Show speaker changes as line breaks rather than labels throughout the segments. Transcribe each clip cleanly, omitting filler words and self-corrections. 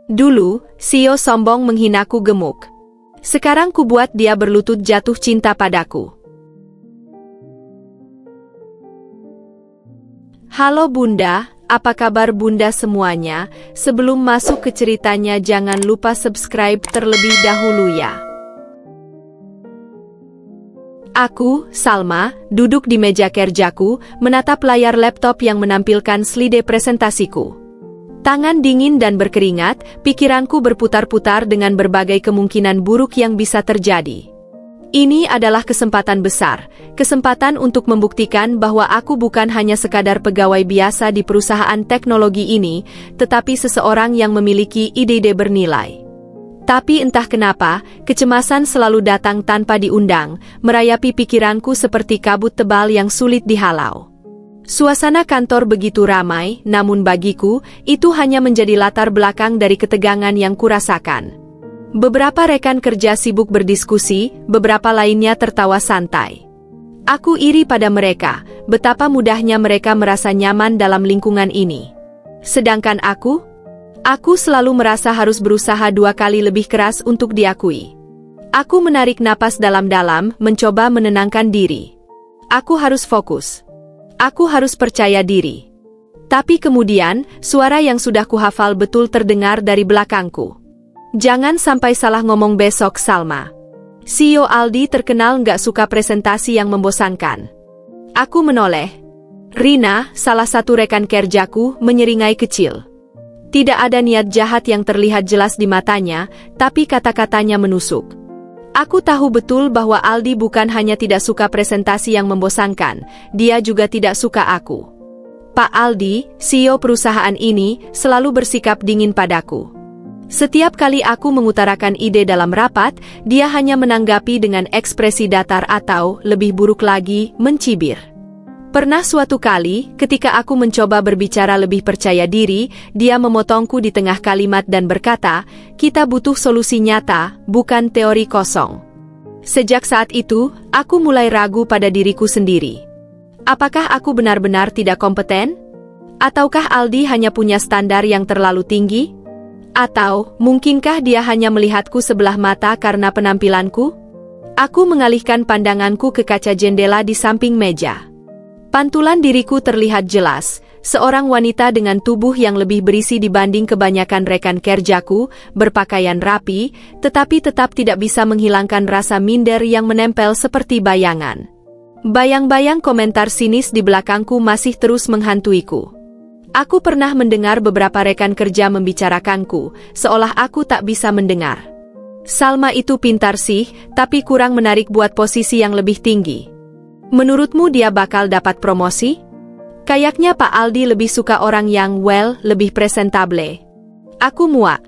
Dulu, Sio sombong menghinaku gemuk. Sekarang ku buat dia berlutut jatuh cinta padaku. Halo Bunda, apa kabar Bunda semuanya? Sebelum masuk ke ceritanya jangan lupa subscribe terlebih dahulu ya. Aku, Salma, duduk di meja kerjaku, menatap layar laptop yang menampilkan slide presentasiku. Tangan dingin dan berkeringat, pikiranku berputar-putar dengan berbagai kemungkinan buruk yang bisa terjadi. Ini adalah kesempatan besar, kesempatan untuk membuktikan bahwa aku bukan hanya sekadar pegawai biasa di perusahaan teknologi ini, tetapi seseorang yang memiliki ide-ide bernilai. Tapi entah kenapa, kecemasan selalu datang tanpa diundang, merayapi pikiranku seperti kabut tebal yang sulit dihalau. Suasana kantor begitu ramai, namun bagiku, itu hanya menjadi latar belakang dari ketegangan yang kurasakan. Beberapa rekan kerja sibuk berdiskusi, beberapa lainnya tertawa santai. Aku iri pada mereka, betapa mudahnya mereka merasa nyaman dalam lingkungan ini. Sedangkan aku selalu merasa harus berusaha 2 kali lebih keras untuk diakui. Aku menarik napas dalam-dalam, mencoba menenangkan diri. Aku harus fokus. Aku harus percaya diri. Tapi kemudian, suara yang sudah kuhafal betul terdengar dari belakangku. Jangan sampai salah ngomong besok, Salma. CEO Aldi terkenal nggak suka presentasi yang membosankan. Aku menoleh. Rina, salah satu rekan kerjaku, menyeringai kecil. Tidak ada niat jahat yang terlihat jelas di matanya, tapi kata-katanya menusuk. Aku tahu betul bahwa Aldi bukan hanya tidak suka presentasi yang membosankan, dia juga tidak suka aku. Pak Aldi, CEO perusahaan ini, selalu bersikap dingin padaku. Setiap kali aku mengutarakan ide dalam rapat, dia hanya menanggapi dengan ekspresi datar atau, lebih buruk lagi, mencibir. Pernah suatu kali, ketika aku mencoba berbicara lebih percaya diri, dia memotongku di tengah kalimat dan berkata, "Kita butuh solusi nyata, bukan teori kosong." Sejak saat itu, aku mulai ragu pada diriku sendiri. Apakah aku benar-benar tidak kompeten? Ataukah Aldi hanya punya standar yang terlalu tinggi? Atau, mungkinkah dia hanya melihatku sebelah mata karena penampilanku? Aku mengalihkan pandanganku ke kaca jendela di samping meja. Pantulan diriku terlihat jelas, seorang wanita dengan tubuh yang lebih berisi dibanding kebanyakan rekan kerjaku, berpakaian rapi, tetapi tetap tidak bisa menghilangkan rasa minder yang menempel seperti bayangan. Bayang-bayang komentar sinis di belakangku masih terus menghantuiku. Aku pernah mendengar beberapa rekan kerja membicarakanku, seolah aku tak bisa mendengar. Salma itu pintar sih, tapi kurang menarik buat posisi yang lebih tinggi. Menurutmu dia bakal dapat promosi? Kayaknya Pak Aldi lebih suka orang yang, lebih presentable. Aku muak.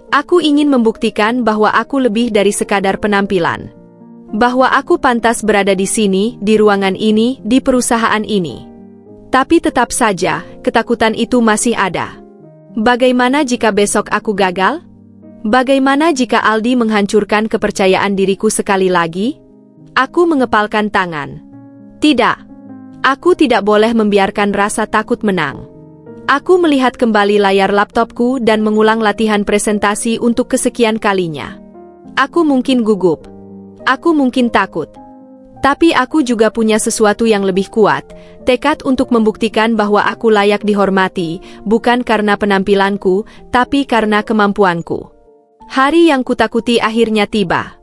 Aku ingin membuktikan bahwa aku lebih dari sekadar penampilan. Bahwa aku pantas berada di sini, di ruangan ini, di perusahaan ini. Tapi tetap saja, ketakutan itu masih ada. Bagaimana jika besok aku gagal? Bagaimana jika Aldi menghancurkan kepercayaan diriku sekali lagi? Aku mengepalkan tangan. Tidak. Aku tidak boleh membiarkan rasa takut menang. Aku melihat kembali layar laptopku dan mengulang latihan presentasi untuk kesekian kalinya. Aku mungkin gugup. Aku mungkin takut. Tapi aku juga punya sesuatu yang lebih kuat, tekad untuk membuktikan bahwa aku layak dihormati, bukan karena penampilanku, tapi karena kemampuanku. Hari yang kutakuti akhirnya tiba.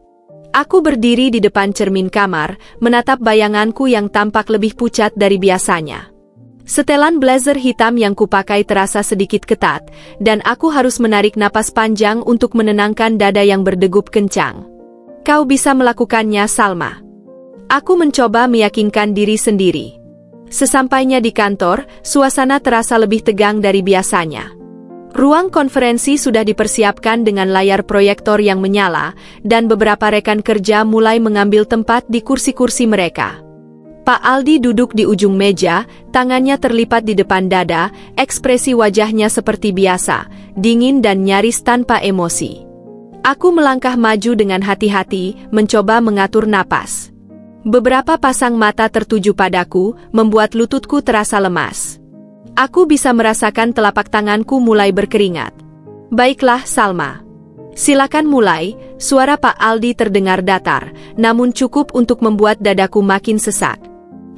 Aku berdiri di depan cermin kamar, menatap bayanganku yang tampak lebih pucat dari biasanya. Setelan blazer hitam yang kupakai terasa sedikit ketat, dan aku harus menarik napas panjang untuk menenangkan dada yang berdegup kencang. Kau bisa melakukannya, Salma. Aku mencoba meyakinkan diri sendiri. Sesampainya di kantor, suasana terasa lebih tegang dari biasanya. Ruang konferensi sudah dipersiapkan dengan layar proyektor yang menyala, dan beberapa rekan kerja mulai mengambil tempat di kursi-kursi mereka. Pak Aldi duduk di ujung meja, tangannya terlipat di depan dada, ekspresi wajahnya seperti biasa, dingin dan nyaris tanpa emosi. Aku melangkah maju dengan hati-hati, mencoba mengatur napas. Beberapa pasang mata tertuju padaku, membuat lututku terasa lemas. Aku bisa merasakan telapak tanganku mulai berkeringat. Baiklah, Salma. Silakan mulai. Suara Pak Aldi terdengar datar, namun cukup untuk membuat dadaku makin sesak.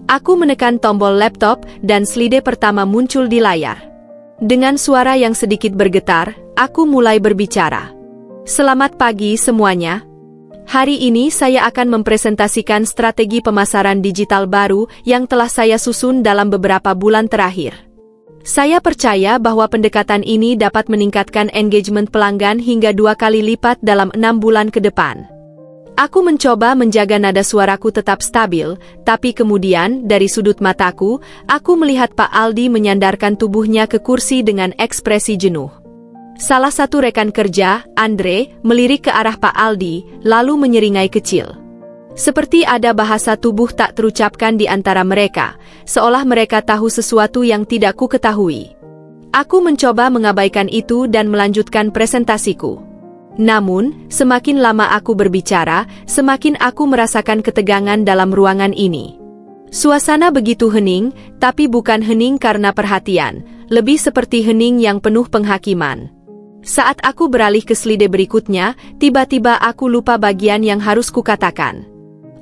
Aku menekan tombol laptop dan slide pertama muncul di layar. Dengan suara yang sedikit bergetar, aku mulai berbicara. Selamat pagi semuanya. Hari ini saya akan mempresentasikan strategi pemasaran digital baru yang telah saya susun dalam beberapa bulan terakhir. Saya percaya bahwa pendekatan ini dapat meningkatkan engagement pelanggan hingga 2 kali lipat dalam 6 bulan ke depan. Aku mencoba menjaga nada suaraku tetap stabil, tapi kemudian, dari sudut mataku, aku melihat Pak Aldi menyandarkan tubuhnya ke kursi dengan ekspresi jenuh. Salah satu rekan kerja, Andre, melirik ke arah Pak Aldi, lalu menyeringai kecil. Seperti ada bahasa tubuh tak terucapkan di antara mereka, seolah mereka tahu sesuatu yang tidak ku ketahui. Aku mencoba mengabaikan itu dan melanjutkan presentasiku. Namun, semakin lama aku berbicara, semakin aku merasakan ketegangan dalam ruangan ini. Suasana begitu hening, tapi bukan hening karena perhatian, lebih seperti hening yang penuh penghakiman. Saat aku beralih ke slide berikutnya, tiba-tiba aku lupa bagian yang harus kukatakan.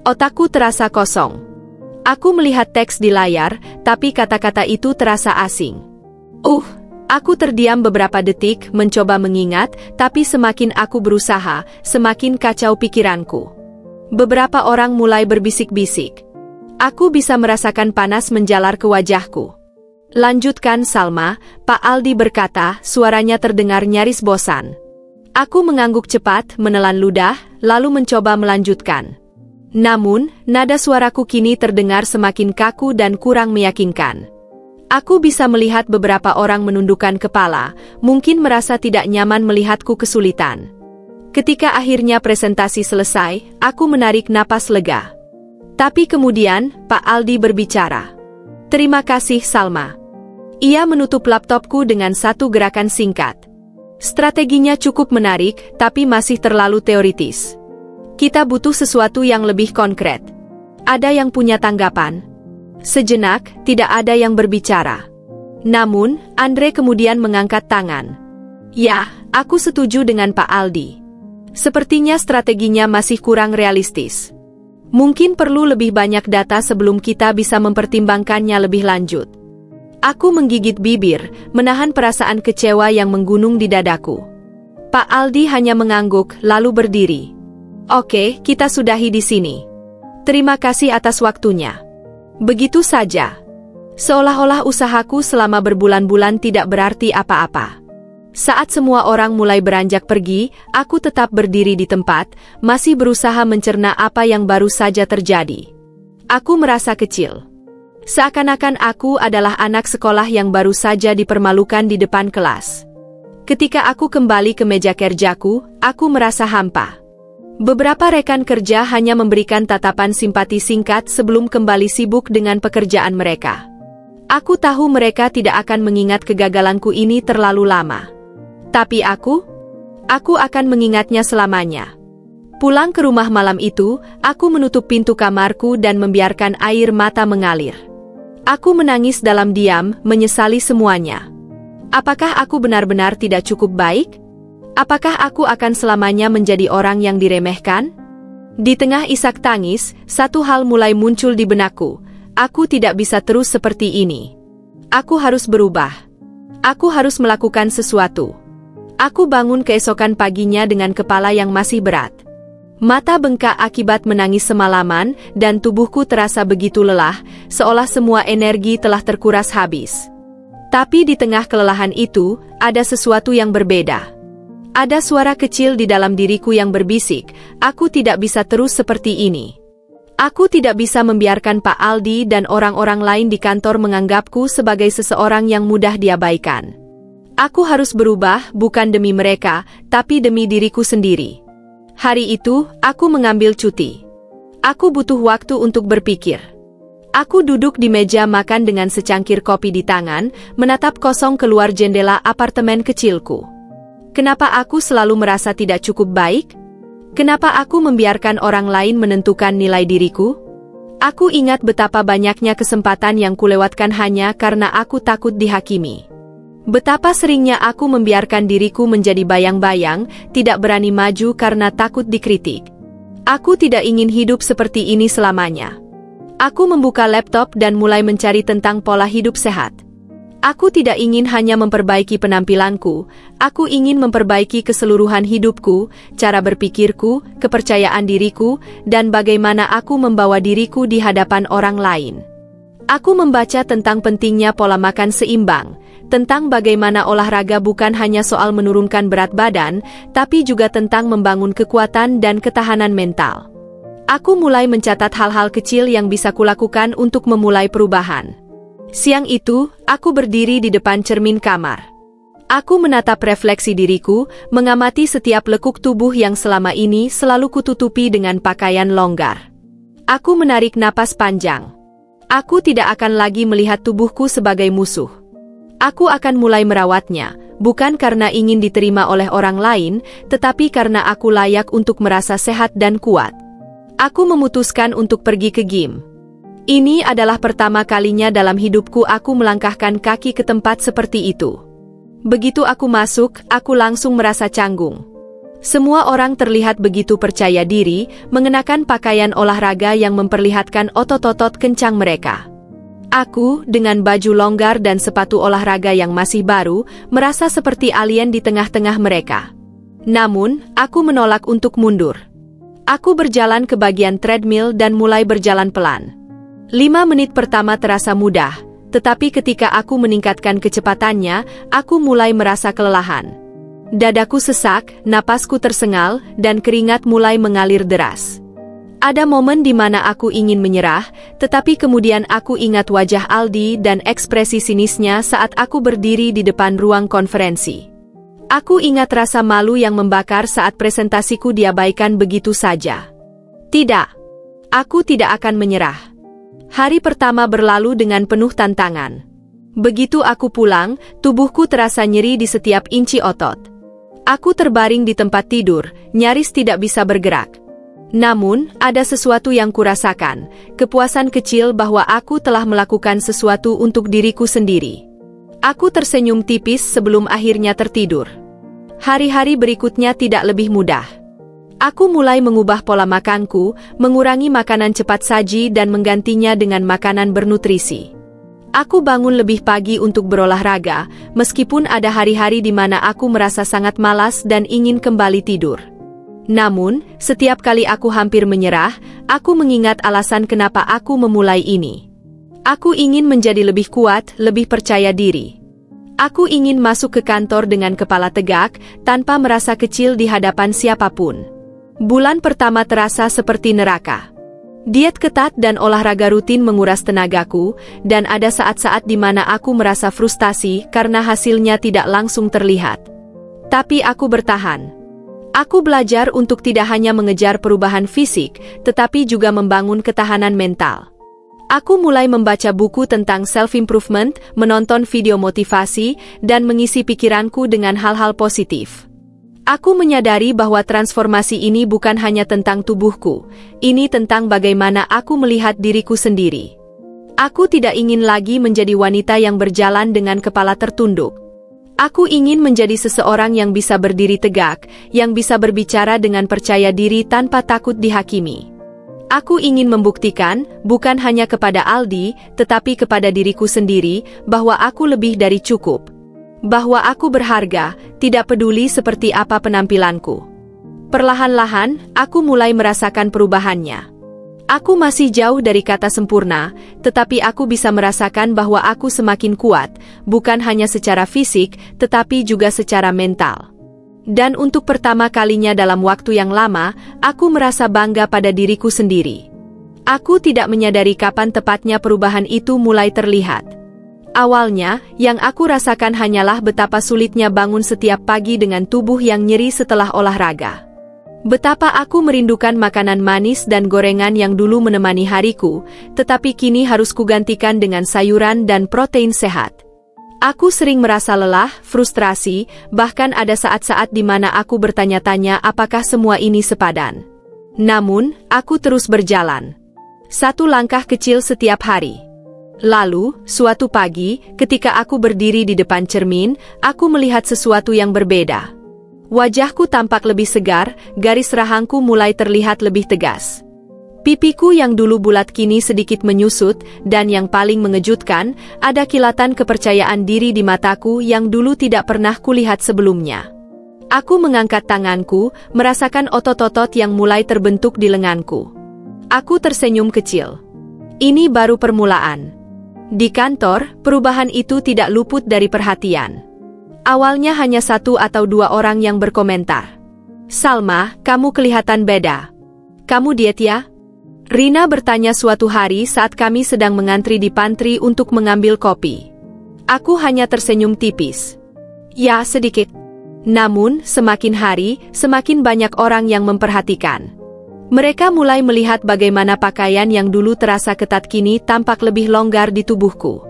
Otakku terasa kosong. Aku melihat teks di layar, tapi kata-kata itu terasa asing. Aku terdiam beberapa detik mencoba mengingat, tapi semakin aku berusaha, semakin kacau pikiranku. Beberapa orang mulai berbisik-bisik. Aku bisa merasakan panas menjalar ke wajahku. Lanjutkan, Salma, Pak Aldi berkata, suaranya terdengar nyaris bosan. Aku mengangguk cepat, menelan ludah, lalu mencoba melanjutkan. Namun, nada suaraku kini terdengar semakin kaku dan kurang meyakinkan. Aku bisa melihat beberapa orang menundukkan kepala, mungkin merasa tidak nyaman melihatku kesulitan. Ketika akhirnya presentasi selesai, aku menarik napas lega. Tapi kemudian, Pak Aldi berbicara. Terima kasih, Salma. Ia menutup laptopku dengan satu gerakan singkat. Strateginya cukup menarik, tapi masih terlalu teoritis. Kita butuh sesuatu yang lebih konkret. Ada yang punya tanggapan? Sejenak, tidak ada yang berbicara. Namun, Andre kemudian mengangkat tangan. Ya, aku setuju dengan Pak Aldi. Sepertinya strateginya masih kurang realistis. Mungkin perlu lebih banyak data sebelum kita bisa mempertimbangkannya lebih lanjut. Aku menggigit bibir, menahan perasaan kecewa yang menggunung di dadaku. Pak Aldi hanya mengangguk, lalu berdiri. Oke, kita sudahi di sini. Terima kasih atas waktunya. Begitu saja. Seolah-olah usahaku selama berbulan-bulan tidak berarti apa-apa. Saat semua orang mulai beranjak pergi, aku tetap berdiri di tempat, masih berusaha mencerna apa yang baru saja terjadi. Aku merasa kecil. Seakan-akan aku adalah anak sekolah yang baru saja dipermalukan di depan kelas. Ketika aku kembali ke meja kerjaku, aku merasa hampa. Beberapa rekan kerja hanya memberikan tatapan simpati singkat sebelum kembali sibuk dengan pekerjaan mereka. Aku tahu mereka tidak akan mengingat kegagalanku ini terlalu lama. Tapi aku akan mengingatnya selamanya. Pulang ke rumah malam itu, aku menutup pintu kamarku dan membiarkan air mata mengalir. Aku menangis dalam diam, menyesali semuanya. Apakah aku benar-benar tidak cukup baik? Apakah aku akan selamanya menjadi orang yang diremehkan? Di tengah isak tangis, satu hal mulai muncul di benakku. Aku tidak bisa terus seperti ini. Aku harus berubah. Aku harus melakukan sesuatu. Aku bangun keesokan paginya dengan kepala yang masih berat. Mata bengkak akibat menangis semalaman, dan tubuhku terasa begitu lelah, seolah semua energi telah terkuras habis. Tapi di tengah kelelahan itu, ada sesuatu yang berbeda. Ada suara kecil di dalam diriku yang berbisik, aku tidak bisa terus seperti ini. Aku tidak bisa membiarkan Pak Aldi dan orang-orang lain di kantor menganggapku sebagai seseorang yang mudah diabaikan. Aku harus berubah bukan demi mereka, tapi demi diriku sendiri. Hari itu, aku mengambil cuti. Aku butuh waktu untuk berpikir. Aku duduk di meja makan dengan secangkir kopi di tangan, menatap kosong keluar jendela apartemen kecilku. Kenapa aku selalu merasa tidak cukup baik? Kenapa aku membiarkan orang lain menentukan nilai diriku? Aku ingat betapa banyaknya kesempatan yang kulewatkan hanya karena aku takut dihakimi. Betapa seringnya aku membiarkan diriku menjadi bayang-bayang, tidak berani maju karena takut dikritik. Aku tidak ingin hidup seperti ini selamanya. Aku membuka laptop dan mulai mencari tentang pola hidup sehat. Aku tidak ingin hanya memperbaiki penampilanku, aku ingin memperbaiki keseluruhan hidupku, cara berpikirku, kepercayaan diriku, dan bagaimana aku membawa diriku di hadapan orang lain. Aku membaca tentang pentingnya pola makan seimbang, tentang bagaimana olahraga bukan hanya soal menurunkan berat badan, tapi juga tentang membangun kekuatan dan ketahanan mental. Aku mulai mencatat hal-hal kecil yang bisa kulakukan untuk memulai perubahan. Siang itu, aku berdiri di depan cermin kamar. Aku menatap refleksi diriku, mengamati setiap lekuk tubuh yang selama ini selalu kututupi dengan pakaian longgar. Aku menarik napas panjang. Aku tidak akan lagi melihat tubuhku sebagai musuh. Aku akan mulai merawatnya, bukan karena ingin diterima oleh orang lain, tetapi karena aku layak untuk merasa sehat dan kuat. Aku memutuskan untuk pergi ke gym. Ini adalah pertama kalinya dalam hidupku aku melangkahkan kaki ke tempat seperti itu. Begitu aku masuk, aku langsung merasa canggung. Semua orang terlihat begitu percaya diri, mengenakan pakaian olahraga yang memperlihatkan otot-otot kencang mereka. Aku, dengan baju longgar dan sepatu olahraga yang masih baru, merasa seperti alien di tengah-tengah mereka. Namun, aku menolak untuk mundur. Aku berjalan ke bagian treadmill dan mulai berjalan pelan. 5 menit pertama terasa mudah, tetapi ketika aku meningkatkan kecepatannya, aku mulai merasa kelelahan. Dadaku sesak, napasku tersengal, dan keringat mulai mengalir deras. Ada momen di mana aku ingin menyerah, tetapi kemudian aku ingat wajah Aldi dan ekspresi sinisnya saat aku berdiri di depan ruang konferensi. Aku ingat rasa malu yang membakar saat presentasiku diabaikan begitu saja. Tidak, aku tidak akan menyerah. Hari pertama berlalu dengan penuh tantangan. Begitu aku pulang, tubuhku terasa nyeri di setiap inci otot. Aku terbaring di tempat tidur, nyaris tidak bisa bergerak. Namun, ada sesuatu yang kurasakan, kepuasan kecil bahwa aku telah melakukan sesuatu untuk diriku sendiri. Aku tersenyum tipis sebelum akhirnya tertidur. Hari-hari berikutnya tidak lebih mudah. Aku mulai mengubah pola makanku, mengurangi makanan cepat saji dan menggantinya dengan makanan bernutrisi. Aku bangun lebih pagi untuk berolahraga, meskipun ada hari-hari di mana aku merasa sangat malas dan ingin kembali tidur. Namun, setiap kali aku hampir menyerah, aku mengingat alasan kenapa aku memulai ini. Aku ingin menjadi lebih kuat, lebih percaya diri. Aku ingin masuk ke kantor dengan kepala tegak, tanpa merasa kecil di hadapan siapapun. Bulan pertama terasa seperti neraka. Diet ketat dan olahraga rutin menguras tenagaku, dan ada saat-saat di mana aku merasa frustasi karena hasilnya tidak langsung terlihat. Tapi aku bertahan. Aku belajar untuk tidak hanya mengejar perubahan fisik, tetapi juga membangun ketahanan mental. Aku mulai membaca buku tentang self-improvement, menonton video motivasi, dan mengisi pikiranku dengan hal-hal positif. Aku menyadari bahwa transformasi ini bukan hanya tentang tubuhku, ini tentang bagaimana aku melihat diriku sendiri. Aku tidak ingin lagi menjadi wanita yang berjalan dengan kepala tertunduk. Aku ingin menjadi seseorang yang bisa berdiri tegak, yang bisa berbicara dengan percaya diri tanpa takut dihakimi. Aku ingin membuktikan, bukan hanya kepada Aldi, tetapi kepada diriku sendiri, bahwa aku lebih dari cukup. Bahwa aku berharga, tidak peduli seperti apa penampilanku. Perlahan-lahan, aku mulai merasakan perubahannya. Aku masih jauh dari kata sempurna, tetapi aku bisa merasakan bahwa aku semakin kuat, bukan hanya secara fisik, tetapi juga secara mental. Dan untuk pertama kalinya dalam waktu yang lama, aku merasa bangga pada diriku sendiri. Aku tidak menyadari kapan tepatnya perubahan itu mulai terlihat. Awalnya, yang aku rasakan hanyalah betapa sulitnya bangun setiap pagi dengan tubuh yang nyeri setelah olahraga. Betapa aku merindukan makanan manis dan gorengan yang dulu menemani hariku, tetapi kini harus kugantikan dengan sayuran dan protein sehat. Aku sering merasa lelah, frustrasi, bahkan ada saat-saat di mana aku bertanya-tanya apakah semua ini sepadan. Namun, aku terus berjalan. 1 langkah kecil setiap hari. Lalu, suatu pagi, ketika aku berdiri di depan cermin, aku melihat sesuatu yang berbeda. Wajahku tampak lebih segar, garis rahangku mulai terlihat lebih tegas. Pipiku yang dulu bulat kini sedikit menyusut, dan yang paling mengejutkan, ada kilatan kepercayaan diri di mataku yang dulu tidak pernah kulihat sebelumnya. Aku mengangkat tanganku, merasakan otot-otot yang mulai terbentuk di lenganku. Aku tersenyum kecil. Ini baru permulaan. Di kantor, perubahan itu tidak luput dari perhatian. Awalnya hanya 1 atau 2 orang yang berkomentar. "Salma, kamu kelihatan beda. Kamu diet ya?" Rina bertanya suatu hari saat kami sedang mengantri di pantry untuk mengambil kopi. Aku hanya tersenyum tipis. "Ya, sedikit." Namun, semakin hari, semakin banyak orang yang memperhatikan. Mereka mulai melihat bagaimana pakaian yang dulu terasa ketat kini tampak lebih longgar di tubuhku.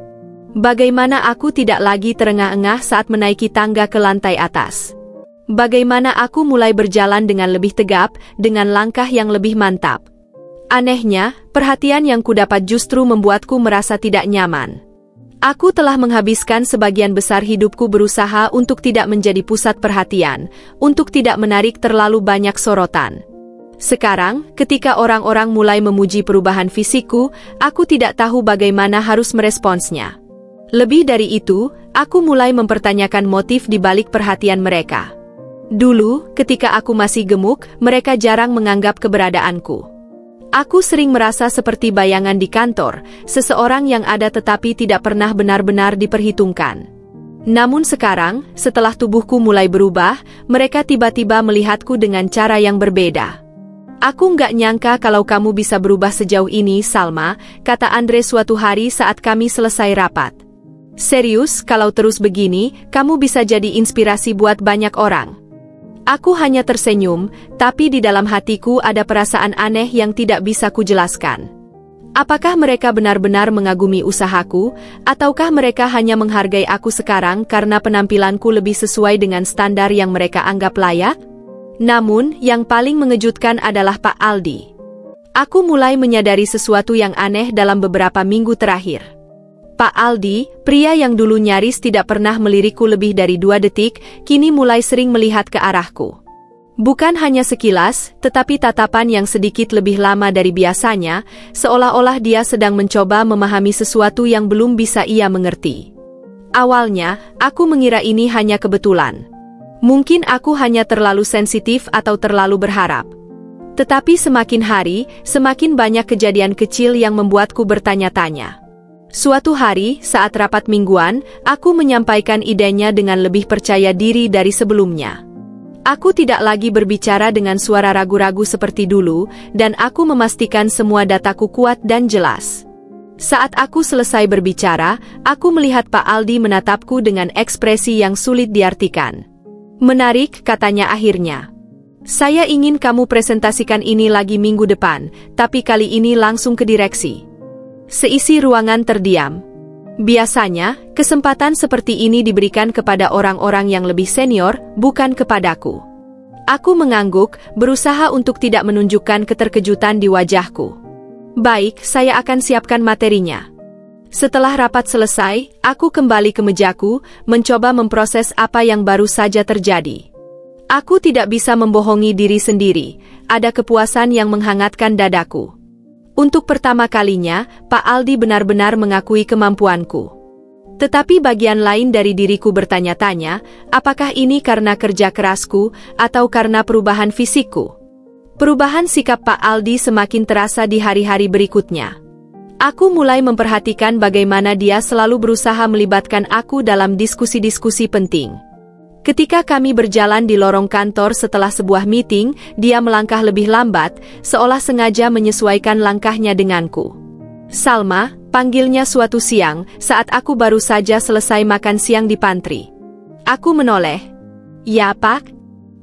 Bagaimana aku tidak lagi terengah-engah saat menaiki tangga ke lantai atas. Bagaimana aku mulai berjalan dengan lebih tegap, dengan langkah yang lebih mantap. Anehnya, perhatian yang kudapat justru membuatku merasa tidak nyaman. Aku telah menghabiskan sebagian besar hidupku berusaha untuk tidak menjadi pusat perhatian, untuk tidak menarik terlalu banyak sorotan. Sekarang, ketika orang-orang mulai memuji perubahan fisikku, aku tidak tahu bagaimana harus meresponsnya. Lebih dari itu, aku mulai mempertanyakan motif di balik perhatian mereka. Dulu, ketika aku masih gemuk, mereka jarang menganggap keberadaanku. Aku sering merasa seperti bayangan di kantor, seseorang yang ada tetapi tidak pernah benar-benar diperhitungkan. Namun sekarang, setelah tubuhku mulai berubah, mereka tiba-tiba melihatku dengan cara yang berbeda. "Aku nggak nyangka kalau kamu bisa berubah sejauh ini, Salma," kata Andre suatu hari saat kami selesai rapat. "Serius, kalau terus begini, kamu bisa jadi inspirasi buat banyak orang." Aku hanya tersenyum, tapi di dalam hatiku ada perasaan aneh yang tidak bisa kujelaskan. Apakah mereka benar-benar mengagumi usahaku, ataukah mereka hanya menghargai aku sekarang karena penampilanku lebih sesuai dengan standar yang mereka anggap layak? Namun, yang paling mengejutkan adalah Pak Aldi. Aku mulai menyadari sesuatu yang aneh dalam beberapa minggu terakhir. Pak Aldi, pria yang dulu nyaris tidak pernah melirikku lebih dari 2 detik, kini mulai sering melihat ke arahku. Bukan hanya sekilas, tetapi tatapan yang sedikit lebih lama dari biasanya, seolah-olah dia sedang mencoba memahami sesuatu yang belum bisa ia mengerti. Awalnya, aku mengira ini hanya kebetulan. Mungkin aku hanya terlalu sensitif atau terlalu berharap. Tetapi semakin hari, semakin banyak kejadian kecil yang membuatku bertanya-tanya. Suatu hari, saat rapat mingguan, aku menyampaikan idenya dengan lebih percaya diri dari sebelumnya. Aku tidak lagi berbicara dengan suara ragu-ragu seperti dulu, dan aku memastikan semua dataku kuat dan jelas. Saat aku selesai berbicara, aku melihat Pak Aldi menatapku dengan ekspresi yang sulit diartikan. "Menarik," katanya akhirnya. "Saya ingin kamu presentasikan ini lagi minggu depan, tapi kali ini langsung ke direksi." Seisi ruangan terdiam. Biasanya, kesempatan seperti ini diberikan kepada orang-orang yang lebih senior, bukan kepadaku. Aku mengangguk, berusaha untuk tidak menunjukkan keterkejutan di wajahku. "Baik, saya akan siapkan materinya." Setelah rapat selesai, aku kembali ke mejaku, mencoba memproses apa yang baru saja terjadi. Aku tidak bisa membohongi diri sendiri, ada kepuasan yang menghangatkan dadaku. Untuk pertama kalinya, Pak Aldi benar-benar mengakui kemampuanku. Tetapi bagian lain dari diriku bertanya-tanya, apakah ini karena kerja kerasku, atau karena perubahan fisikku? Perubahan sikap Pak Aldi semakin terasa di hari-hari berikutnya. Aku mulai memperhatikan bagaimana dia selalu berusaha melibatkan aku dalam diskusi-diskusi penting. Ketika kami berjalan di lorong kantor setelah sebuah meeting, dia melangkah lebih lambat, seolah sengaja menyesuaikan langkahnya denganku. "Salma," panggilnya suatu siang, saat aku baru saja selesai makan siang di pantry. Aku menoleh. "Ya, Pak?"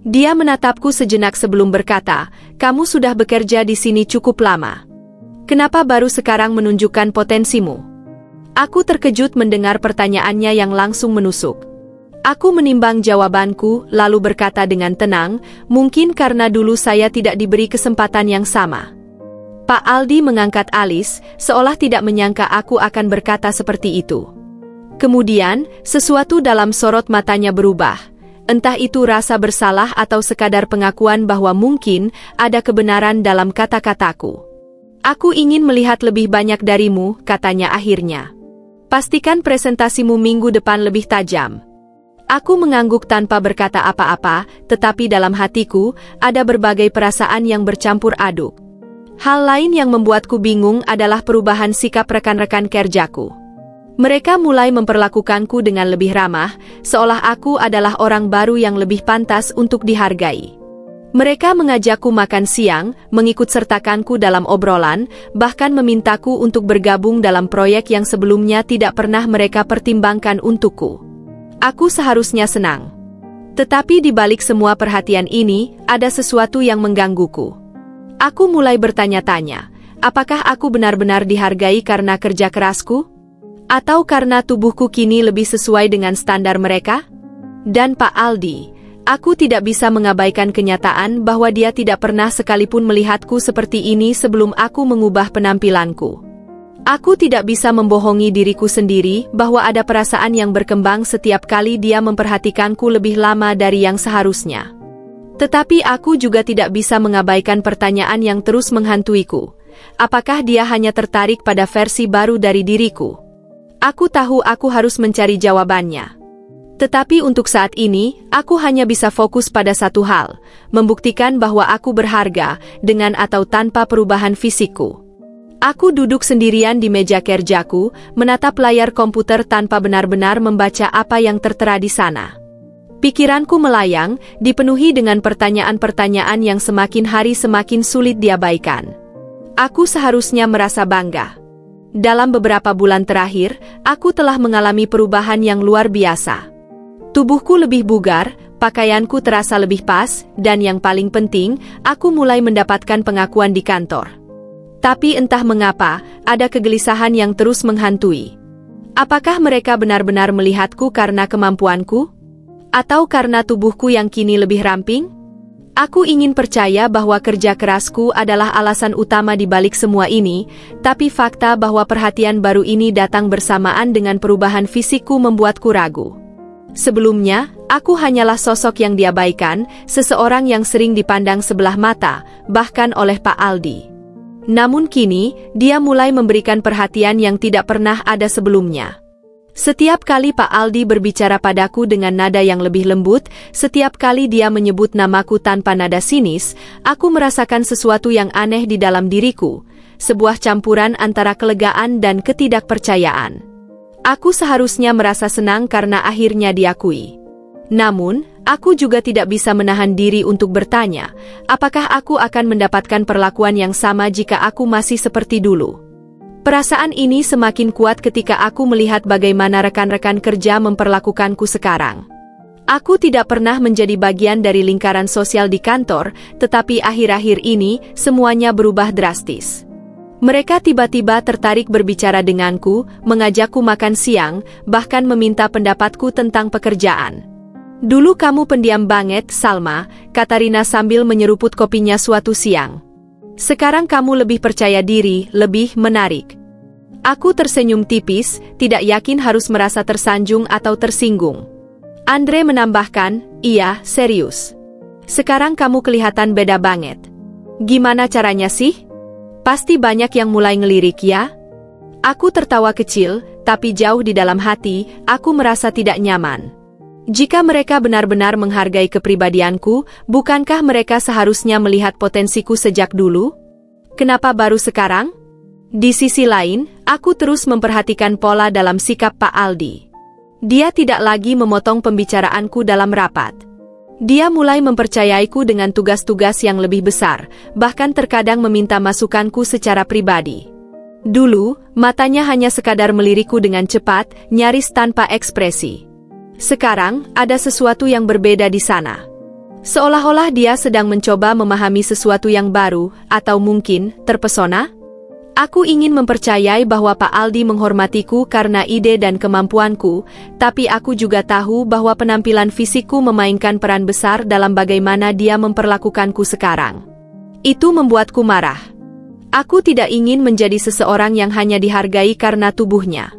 Dia menatapku sejenak sebelum berkata, "Kamu sudah bekerja di sini cukup lama. Kenapa baru sekarang menunjukkan potensimu?" Aku terkejut mendengar pertanyaannya yang langsung menusuk. Aku menimbang jawabanku, lalu berkata dengan tenang, "Mungkin karena dulu saya tidak diberi kesempatan yang sama." Pak Aldi mengangkat alis, seolah tidak menyangka aku akan berkata seperti itu. Kemudian, sesuatu dalam sorot matanya berubah. Entah itu rasa bersalah atau sekadar pengakuan bahwa mungkin ada kebenaran dalam kata-kataku. Aku ingin melihat lebih banyak darimu, katanya akhirnya. Pastikan presentasimu minggu depan lebih tajam. Aku mengangguk tanpa berkata apa-apa, tetapi dalam hatiku ada berbagai perasaan yang bercampur aduk. Hal lain yang membuatku bingung adalah perubahan sikap rekan-rekan kerjaku. Mereka mulai memperlakukanku dengan lebih ramah, seolah aku adalah orang baru yang lebih pantas untuk dihargai. Mereka mengajakku makan siang, mengikut sertakanku dalam obrolan, bahkan memintaku untuk bergabung dalam proyek yang sebelumnya tidak pernah mereka pertimbangkan untukku. Aku seharusnya senang. Tetapi di balik semua perhatian ini, ada sesuatu yang menggangguku. Aku mulai bertanya-tanya, apakah aku benar-benar dihargai karena kerja kerasku? Atau karena tubuhku kini lebih sesuai dengan standar mereka? Dan Pak Aldi, aku tidak bisa mengabaikan kenyataan bahwa dia tidak pernah sekalipun melihatku seperti ini sebelum aku mengubah penampilanku. Aku tidak bisa membohongi diriku sendiri bahwa ada perasaan yang berkembang setiap kali dia memperhatikanku lebih lama dari yang seharusnya. Tetapi aku juga tidak bisa mengabaikan pertanyaan yang terus menghantuiku. Apakah dia hanya tertarik pada versi baru dari diriku? Aku tahu aku harus mencari jawabannya. Tetapi untuk saat ini, aku hanya bisa fokus pada satu hal, membuktikan bahwa aku berharga, dengan atau tanpa perubahan fisikku. Aku duduk sendirian di meja kerjaku, menatap layar komputer tanpa benar-benar membaca apa yang tertera di sana. Pikiranku melayang, dipenuhi dengan pertanyaan-pertanyaan yang semakin hari semakin sulit diabaikan. Aku seharusnya merasa bangga. Dalam beberapa bulan terakhir, aku telah mengalami perubahan yang luar biasa. Tubuhku lebih bugar, pakaianku terasa lebih pas, dan yang paling penting, aku mulai mendapatkan pengakuan di kantor. Tapi entah mengapa, ada kegelisahan yang terus menghantui. Apakah mereka benar-benar melihatku karena kemampuanku? Atau karena tubuhku yang kini lebih ramping? Aku ingin percaya bahwa kerja kerasku adalah alasan utama di balik semua ini, tapi fakta bahwa perhatian baru ini datang bersamaan dengan perubahan fisikku membuatku ragu. Sebelumnya, aku hanyalah sosok yang diabaikan, seseorang yang sering dipandang sebelah mata, bahkan oleh Pak Aldi. Namun kini, dia mulai memberikan perhatian yang tidak pernah ada sebelumnya. Setiap kali Pak Aldi berbicara padaku dengan nada yang lebih lembut, setiap kali dia menyebut namaku tanpa nada sinis, aku merasakan sesuatu yang aneh di dalam diriku, sebuah campuran antara kelegaan dan ketidakpercayaan. Aku seharusnya merasa senang karena akhirnya diakui. Namun, aku juga tidak bisa menahan diri untuk bertanya, apakah aku akan mendapatkan perlakuan yang sama jika aku masih seperti dulu? Perasaan ini semakin kuat ketika aku melihat bagaimana rekan-rekan kerja memperlakukanku sekarang. Aku tidak pernah menjadi bagian dari lingkaran sosial di kantor, tetapi akhir-akhir ini semuanya berubah drastis. Mereka tiba-tiba tertarik berbicara denganku, mengajakku makan siang, bahkan meminta pendapatku tentang pekerjaan. Dulu kamu pendiam banget, Salma, kata Rina sambil menyeruput kopinya suatu siang. Sekarang kamu lebih percaya diri, lebih menarik. Aku tersenyum tipis, tidak yakin harus merasa tersanjung atau tersinggung. Andre menambahkan, iya, serius. Sekarang kamu kelihatan beda banget. Gimana caranya sih? Pasti banyak yang mulai ngelirik ya? Aku tertawa kecil, tapi jauh di dalam hati, aku merasa tidak nyaman. Jika mereka benar-benar menghargai kepribadianku, bukankah mereka seharusnya melihat potensiku sejak dulu? Kenapa baru sekarang? Di sisi lain, aku terus memperhatikan pola dalam sikap Pak Aldi. Dia tidak lagi memotong pembicaraanku dalam rapat. Dia mulai mempercayaiku dengan tugas-tugas yang lebih besar, bahkan terkadang meminta masukanku secara pribadi. Dulu, matanya hanya sekadar melirikku dengan cepat, nyaris tanpa ekspresi. Sekarang, ada sesuatu yang berbeda di sana. Seolah-olah dia sedang mencoba memahami sesuatu yang baru, atau mungkin terpesona. Aku ingin mempercayai bahwa Pak Aldi menghormatiku karena ide dan kemampuanku, tapi aku juga tahu bahwa penampilan fisikku memainkan peran besar dalam bagaimana dia memperlakukanku sekarang. Itu membuatku marah. Aku tidak ingin menjadi seseorang yang hanya dihargai karena tubuhnya.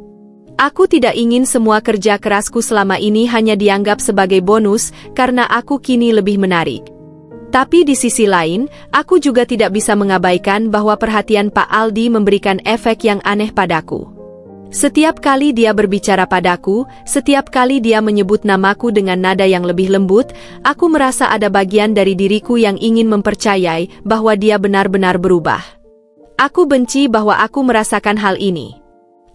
Aku tidak ingin semua kerja kerasku selama ini hanya dianggap sebagai bonus karena aku kini lebih menarik. Tapi di sisi lain, aku juga tidak bisa mengabaikan bahwa perhatian Pak Aldi memberikan efek yang aneh padaku. Setiap kali dia berbicara padaku, setiap kali dia menyebut namaku dengan nada yang lebih lembut, aku merasa ada bagian dari diriku yang ingin mempercayai bahwa dia benar-benar berubah. Aku benci bahwa aku merasakan hal ini.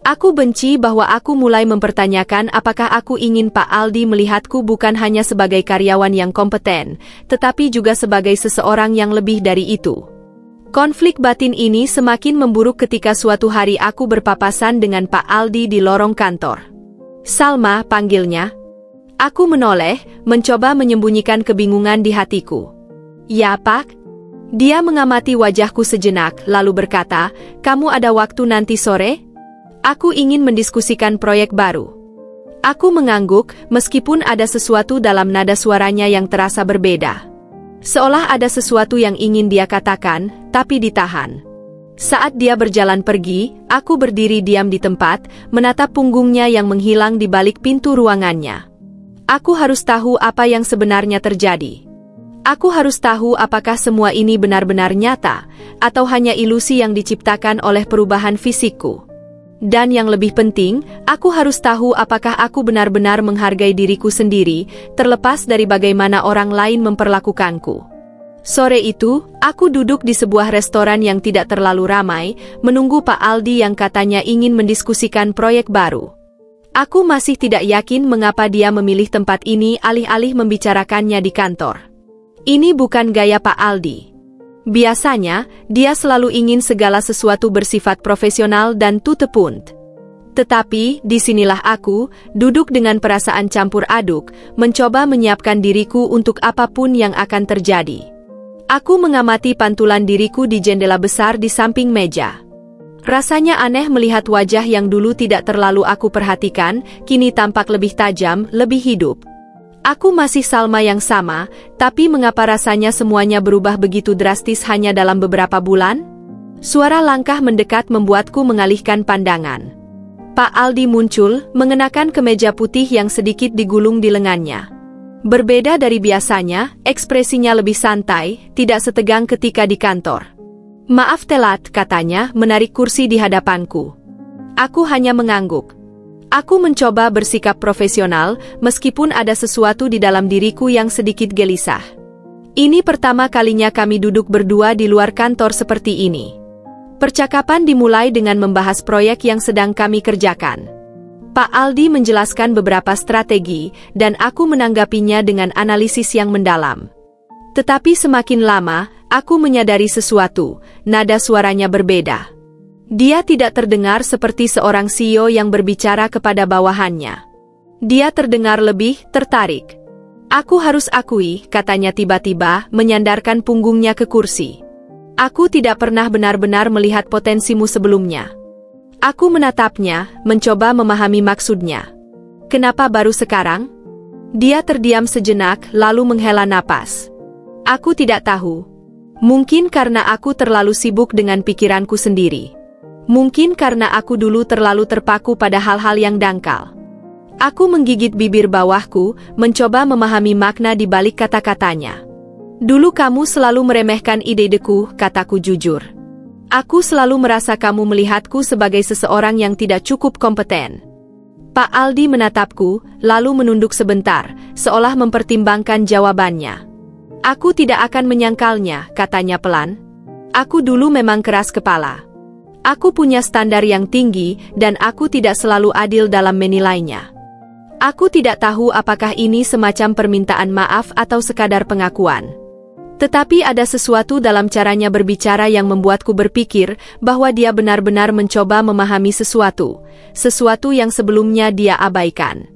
Aku benci bahwa aku mulai mempertanyakan apakah aku ingin Pak Aldi melihatku bukan hanya sebagai karyawan yang kompeten, tetapi juga sebagai seseorang yang lebih dari itu. Konflik batin ini semakin memburuk ketika suatu hari aku berpapasan dengan Pak Aldi di lorong kantor. "Salma," panggilnya. Aku menoleh, mencoba menyembunyikan kebingungan di hatiku. "Ya, Pak?" Dia mengamati wajahku sejenak, lalu berkata, "Kamu ada waktu nanti sore? Aku ingin mendiskusikan proyek baru." Aku mengangguk, meskipun ada sesuatu dalam nada suaranya yang terasa berbeda. Seolah ada sesuatu yang ingin dia katakan, tapi ditahan. Saat dia berjalan pergi, aku berdiri diam di tempat, menatap punggungnya yang menghilang di balik pintu ruangannya. Aku harus tahu apa yang sebenarnya terjadi. Aku harus tahu apakah semua ini benar-benar nyata, atau hanya ilusi yang diciptakan oleh perubahan fisikku. Dan yang lebih penting, aku harus tahu apakah aku benar-benar menghargai diriku sendiri, terlepas dari bagaimana orang lain memperlakukanku. Sore itu, aku duduk di sebuah restoran yang tidak terlalu ramai, menunggu Pak Aldi yang katanya ingin mendiskusikan proyek baru. Aku masih tidak yakin mengapa dia memilih tempat ini alih-alih membicarakannya di kantor. Ini bukan gaya Pak Aldi. Biasanya, dia selalu ingin segala sesuatu bersifat profesional dan to the point. Tetapi, disinilah aku, duduk dengan perasaan campur aduk, mencoba menyiapkan diriku untuk apapun yang akan terjadi. Aku mengamati pantulan diriku di jendela besar di samping meja. Rasanya aneh melihat wajah yang dulu tidak terlalu aku perhatikan, kini tampak lebih tajam, lebih hidup. Aku masih Salma yang sama, tapi mengapa rasanya semuanya berubah begitu drastis hanya dalam beberapa bulan? Suara langkah mendekat membuatku mengalihkan pandangan. Pak Aldi muncul, mengenakan kemeja putih yang sedikit digulung di lengannya. Berbeda dari biasanya, ekspresinya lebih santai, tidak setegang ketika di kantor. "Maaf telat," katanya, menarik kursi di hadapanku. Aku hanya mengangguk. Aku mencoba bersikap profesional, meskipun ada sesuatu di dalam diriku yang sedikit gelisah. Ini pertama kalinya kami duduk berdua di luar kantor seperti ini. Percakapan dimulai dengan membahas proyek yang sedang kami kerjakan. Pak Aldi menjelaskan beberapa strategi, dan aku menanggapinya dengan analisis yang mendalam. Tetapi semakin lama, aku menyadari sesuatu, nada suaranya berbeda. Dia tidak terdengar seperti seorang CEO yang berbicara kepada bawahannya. Dia terdengar lebih tertarik. "Aku harus akui," katanya tiba-tiba, menyandarkan punggungnya ke kursi. "Aku tidak pernah benar-benar melihat potensimu sebelumnya." Aku menatapnya, mencoba memahami maksudnya. "Kenapa baru sekarang?" Dia terdiam sejenak, lalu menghela napas. "Aku tidak tahu. Mungkin karena aku terlalu sibuk dengan pikiranku sendiri. Mungkin karena aku dulu terlalu terpaku pada hal-hal yang dangkal." Aku menggigit bibir bawahku, mencoba memahami makna di balik kata-katanya. "Dulu kamu selalu meremehkan ide-ideku," kataku jujur. "Aku selalu merasa kamu melihatku sebagai seseorang yang tidak cukup kompeten." Pak Aldi menatapku, lalu menunduk sebentar, seolah mempertimbangkan jawabannya. "Aku tidak akan menyangkalnya," katanya pelan. "Aku dulu memang keras kepala. Aku punya standar yang tinggi, dan aku tidak selalu adil dalam menilainya. Aku tidak tahu apakah ini semacam permintaan maaf atau sekadar pengakuan. Tetapi ada sesuatu dalam caranya berbicara yang membuatku berpikir bahwa dia benar-benar mencoba memahami sesuatu yang sebelumnya dia abaikan."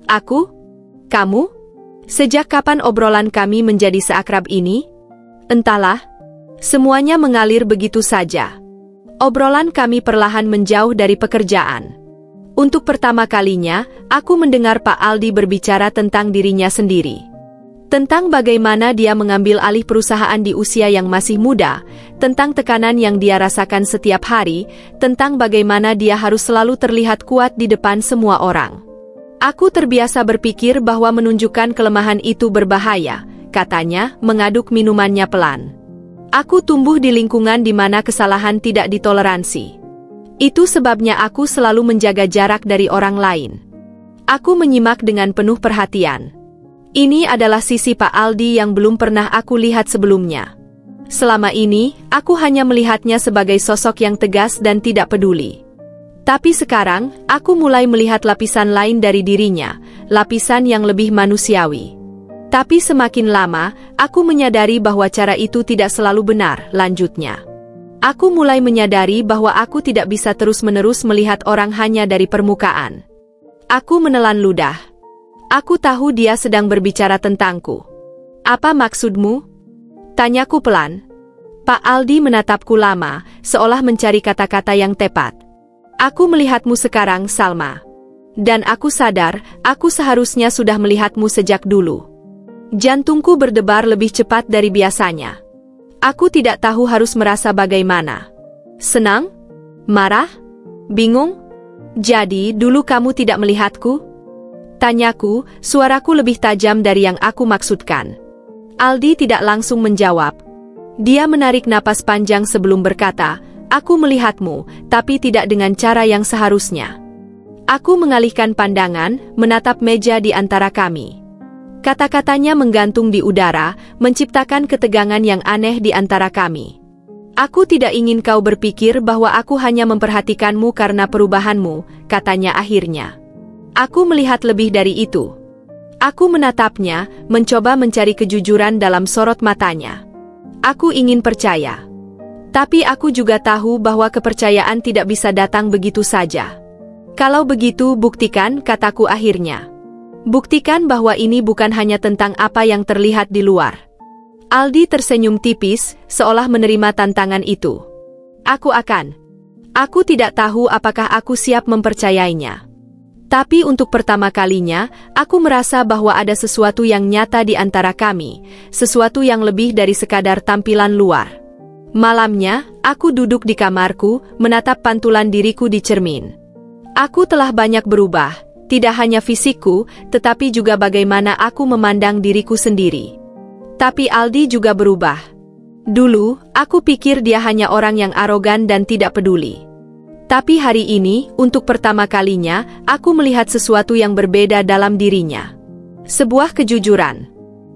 "Aku? Kamu? Sejak kapan obrolan kami menjadi seakrab ini?" "Entahlah. Semuanya mengalir begitu saja. Obrolan kami perlahan menjauh dari pekerjaan. Untuk pertama kalinya, aku mendengar Pak Aldi berbicara tentang dirinya sendiri. Tentang bagaimana dia mengambil alih perusahaan di usia yang masih muda, tentang tekanan yang dia rasakan setiap hari, tentang bagaimana dia harus selalu terlihat kuat di depan semua orang. Aku terbiasa berpikir bahwa menunjukkan kelemahan itu berbahaya, katanya, mengaduk minumannya pelan. Aku tumbuh di lingkungan di mana kesalahan tidak ditoleransi. Itu sebabnya aku selalu menjaga jarak dari orang lain. Aku menyimak dengan penuh perhatian. Ini adalah sisi Pak Aldi yang belum pernah aku lihat sebelumnya. Selama ini, aku hanya melihatnya sebagai sosok yang tegas dan tidak peduli. Tapi sekarang, aku mulai melihat lapisan lain dari dirinya, lapisan yang lebih manusiawi. Tapi semakin lama, aku menyadari bahwa cara itu tidak selalu benar, lanjutnya. Aku mulai menyadari bahwa aku tidak bisa terus-menerus melihat orang hanya dari permukaan. Aku menelan ludah. Aku tahu dia sedang berbicara tentangku. Apa maksudmu? Tanyaku pelan. Pak Aldi menatapku lama, seolah mencari kata-kata yang tepat. Aku melihatmu sekarang, Salma. Dan aku sadar, aku seharusnya sudah melihatmu sejak dulu. Jantungku berdebar lebih cepat dari biasanya. Aku tidak tahu harus merasa bagaimana. Senang? Marah? Bingung? Jadi, dulu kamu tidak melihatku? Tanyaku, suaraku lebih tajam dari yang aku maksudkan. Aldi tidak langsung menjawab. Dia menarik napas panjang sebelum berkata, aku melihatmu, tapi tidak dengan cara yang seharusnya. Aku mengalihkan pandangan, menatap meja di antara kami. Kata-katanya menggantung di udara, menciptakan ketegangan yang aneh di antara kami. Aku tidak ingin kau berpikir bahwa aku hanya memperhatikanmu karena perubahanmu, katanya akhirnya. Aku melihat lebih dari itu. Aku menatapnya, mencoba mencari kejujuran dalam sorot matanya. Aku ingin percaya. Tapi aku juga tahu bahwa kepercayaan tidak bisa datang begitu saja. Kalau begitu, buktikan, kataku akhirnya. Buktikan bahwa ini bukan hanya tentang apa yang terlihat di luar. Aldi tersenyum tipis, seolah menerima tantangan itu. Aku akan. Aku tidak tahu apakah aku siap mempercayainya. Tapi untuk pertama kalinya, aku merasa bahwa ada sesuatu yang nyata di antara kami, sesuatu yang lebih dari sekadar tampilan luar. Malamnya, aku duduk di kamarku, menatap pantulan diriku di cermin. Aku telah banyak berubah, tidak hanya fisikku, tetapi juga bagaimana aku memandang diriku sendiri. Tapi Aldi juga berubah. Dulu, aku pikir dia hanya orang yang arogan dan tidak peduli. Tapi hari ini, untuk pertama kalinya, aku melihat sesuatu yang berbeda dalam dirinya. Sebuah kejujuran.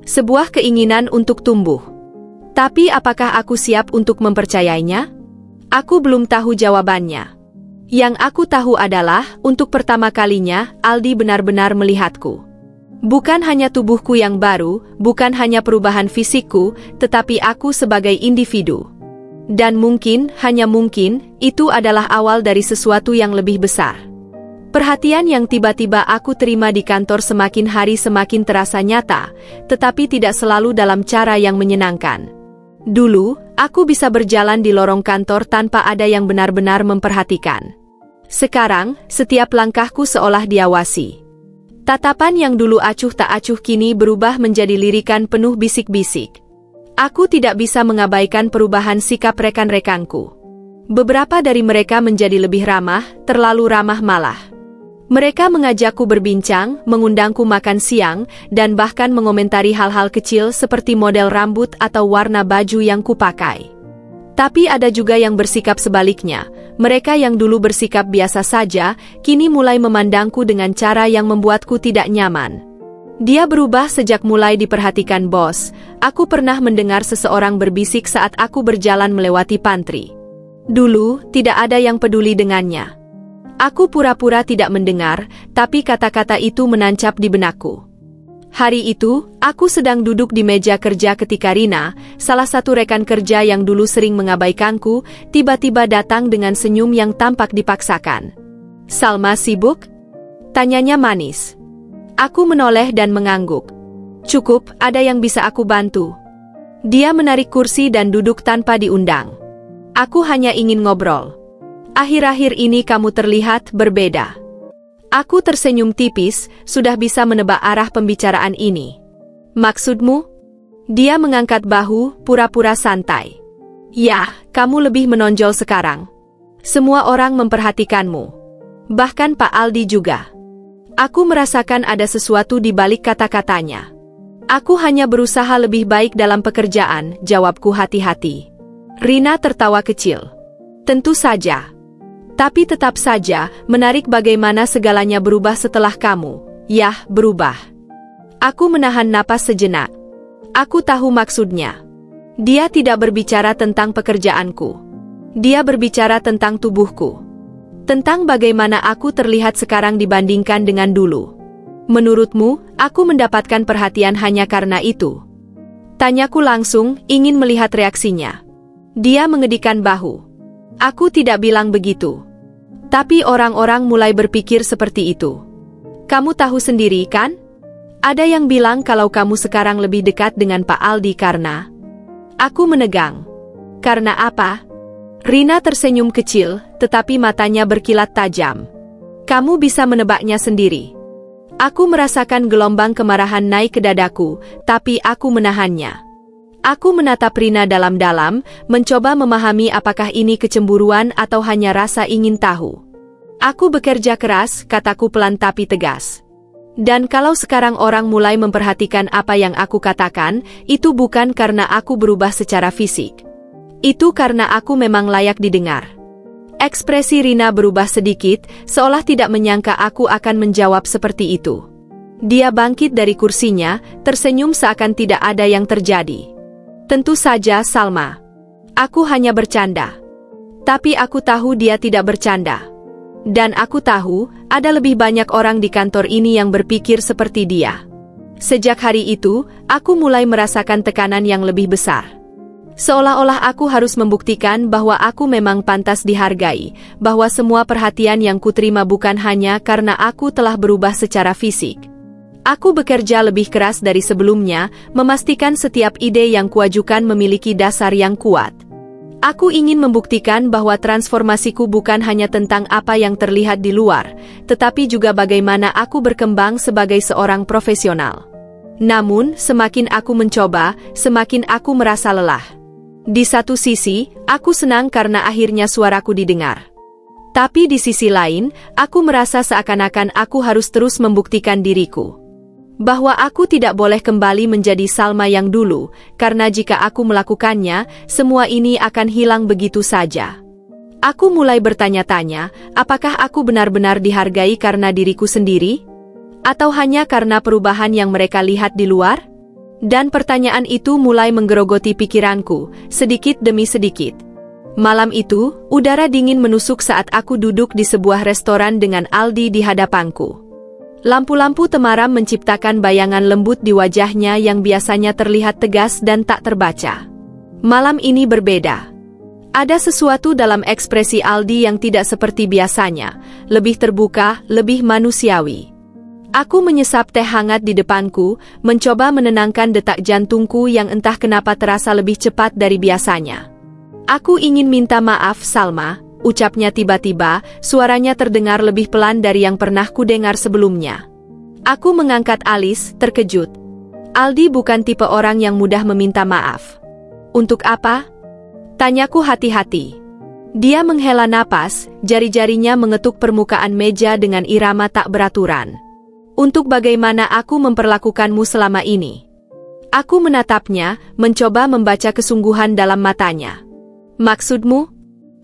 Sebuah keinginan untuk tumbuh. Tapi apakah aku siap untuk mempercayainya? Aku belum tahu jawabannya. Yang aku tahu adalah, untuk pertama kalinya, Aldi benar-benar melihatku. Bukan hanya tubuhku yang baru, bukan hanya perubahan fisikku, tetapi aku sebagai individu. Dan mungkin, hanya mungkin, itu adalah awal dari sesuatu yang lebih besar. Perhatian yang tiba-tiba aku terima di kantor semakin hari semakin terasa nyata, tetapi tidak selalu dalam cara yang menyenangkan. Dulu, aku bisa berjalan di lorong kantor tanpa ada yang benar-benar memperhatikan. Sekarang, setiap langkahku seolah diawasi. Tatapan yang dulu acuh tak acuh kini berubah menjadi lirikan penuh bisik-bisik. Aku tidak bisa mengabaikan perubahan sikap rekan-rekanku. Beberapa dari mereka menjadi lebih ramah, terlalu ramah malah. Mereka mengajakku berbincang, mengundangku makan siang, dan bahkan mengomentari hal-hal kecil seperti model rambut atau warna baju yang kupakai. Tapi ada juga yang bersikap sebaliknya. Mereka yang dulu bersikap biasa saja, kini mulai memandangku dengan cara yang membuatku tidak nyaman. Dia berubah sejak mulai diperhatikan bos. Aku pernah mendengar seseorang berbisik saat aku berjalan melewati pantry. Dulu, tidak ada yang peduli dengannya. Aku pura-pura tidak mendengar, tapi kata-kata itu menancap di benakku. Hari itu, aku sedang duduk di meja kerja ketika Rina, salah satu rekan kerja yang dulu sering mengabaikanku, tiba-tiba datang dengan senyum yang tampak dipaksakan. "Salma sibuk?" tanyanya manis. Aku menoleh dan mengangguk. "Cukup, ada yang bisa aku bantu." Dia menarik kursi dan duduk tanpa diundang. "Aku hanya ingin ngobrol. Akhir-akhir ini kamu terlihat berbeda." Aku tersenyum tipis, sudah bisa menebak arah pembicaraan ini. "Maksudmu?" Dia mengangkat bahu, pura-pura santai. Ya, kamu lebih menonjol sekarang. Semua orang memperhatikanmu. Bahkan Pak Aldi juga. Aku merasakan ada sesuatu di balik kata-katanya. Aku hanya berusaha lebih baik dalam pekerjaan, jawabku hati-hati. Rina tertawa kecil. Tentu saja. Tapi tetap saja, menarik bagaimana segalanya berubah setelah kamu. Yah, berubah. Aku menahan napas sejenak. Aku tahu maksudnya. Dia tidak berbicara tentang pekerjaanku. Dia berbicara tentang tubuhku. Tentang bagaimana aku terlihat sekarang dibandingkan dengan dulu. Menurutmu, aku mendapatkan perhatian hanya karena itu? Tanyaku langsung, ingin melihat reaksinya. Dia mengedikkan bahu. Aku tidak bilang begitu. Tapi orang-orang mulai berpikir seperti itu. Kamu tahu sendiri kan? Ada yang bilang kalau kamu sekarang lebih dekat dengan Pak Aldi karena... Aku menegang. Karena apa? Rina tersenyum kecil, tetapi matanya berkilat tajam. Kamu bisa menebaknya sendiri. Aku merasakan gelombang kemarahan naik ke dadaku, tapi aku menahannya. Aku menatap Rina dalam-dalam, mencoba memahami apakah ini kecemburuan atau hanya rasa ingin tahu. Aku bekerja keras, kataku pelan tapi tegas. Dan kalau sekarang orang mulai memperhatikan apa yang aku katakan, itu bukan karena aku berubah secara fisik. Itu karena aku memang layak didengar. Ekspresi Rina berubah sedikit, seolah tidak menyangka aku akan menjawab seperti itu. Dia bangkit dari kursinya, tersenyum seakan tidak ada yang terjadi. Tentu saja, Salma. Aku hanya bercanda. Tapi aku tahu dia tidak bercanda. Dan aku tahu, ada lebih banyak orang di kantor ini yang berpikir seperti dia. Sejak hari itu, aku mulai merasakan tekanan yang lebih besar. Seolah-olah aku harus membuktikan bahwa aku memang pantas dihargai, bahwa semua perhatian yang kuterima bukan hanya karena aku telah berubah secara fisik. Aku bekerja lebih keras dari sebelumnya, memastikan setiap ide yang kuajukan memiliki dasar yang kuat. Aku ingin membuktikan bahwa transformasiku bukan hanya tentang apa yang terlihat di luar, tetapi juga bagaimana aku berkembang sebagai seorang profesional. Namun, semakin aku mencoba, semakin aku merasa lelah. Di satu sisi, aku senang karena akhirnya suaraku didengar. Tapi di sisi lain, aku merasa seakan-akan aku harus terus membuktikan diriku. Bahwa aku tidak boleh kembali menjadi Salma yang dulu, karena jika aku melakukannya, semua ini akan hilang begitu saja. Aku mulai bertanya-tanya, apakah aku benar-benar dihargai karena diriku sendiri? Atau hanya karena perubahan yang mereka lihat di luar? Dan pertanyaan itu mulai menggerogoti pikiranku, sedikit demi sedikit. Malam itu, udara dingin menusuk saat aku duduk di sebuah restoran dengan Aldi di hadapanku. Lampu-lampu temaram menciptakan bayangan lembut di wajahnya yang biasanya terlihat tegas dan tak terbaca. Malam ini berbeda. Ada sesuatu dalam ekspresi Aldi yang tidak seperti biasanya, lebih terbuka, lebih manusiawi. Aku menyesap teh hangat di depanku, mencoba menenangkan detak jantungku yang entah kenapa terasa lebih cepat dari biasanya. Aku ingin minta maaf, Salma. Ucapnya tiba-tiba, suaranya terdengar lebih pelan dari yang pernah kudengar sebelumnya. Aku mengangkat alis, terkejut. Aldi bukan tipe orang yang mudah meminta maaf. Untuk apa? Tanyaku hati-hati. Dia menghela napas, jari-jarinya mengetuk permukaan meja dengan irama tak beraturan. Untuk bagaimana aku memperlakukanmu selama ini? Aku menatapnya, mencoba membaca kesungguhan dalam matanya. Maksudmu?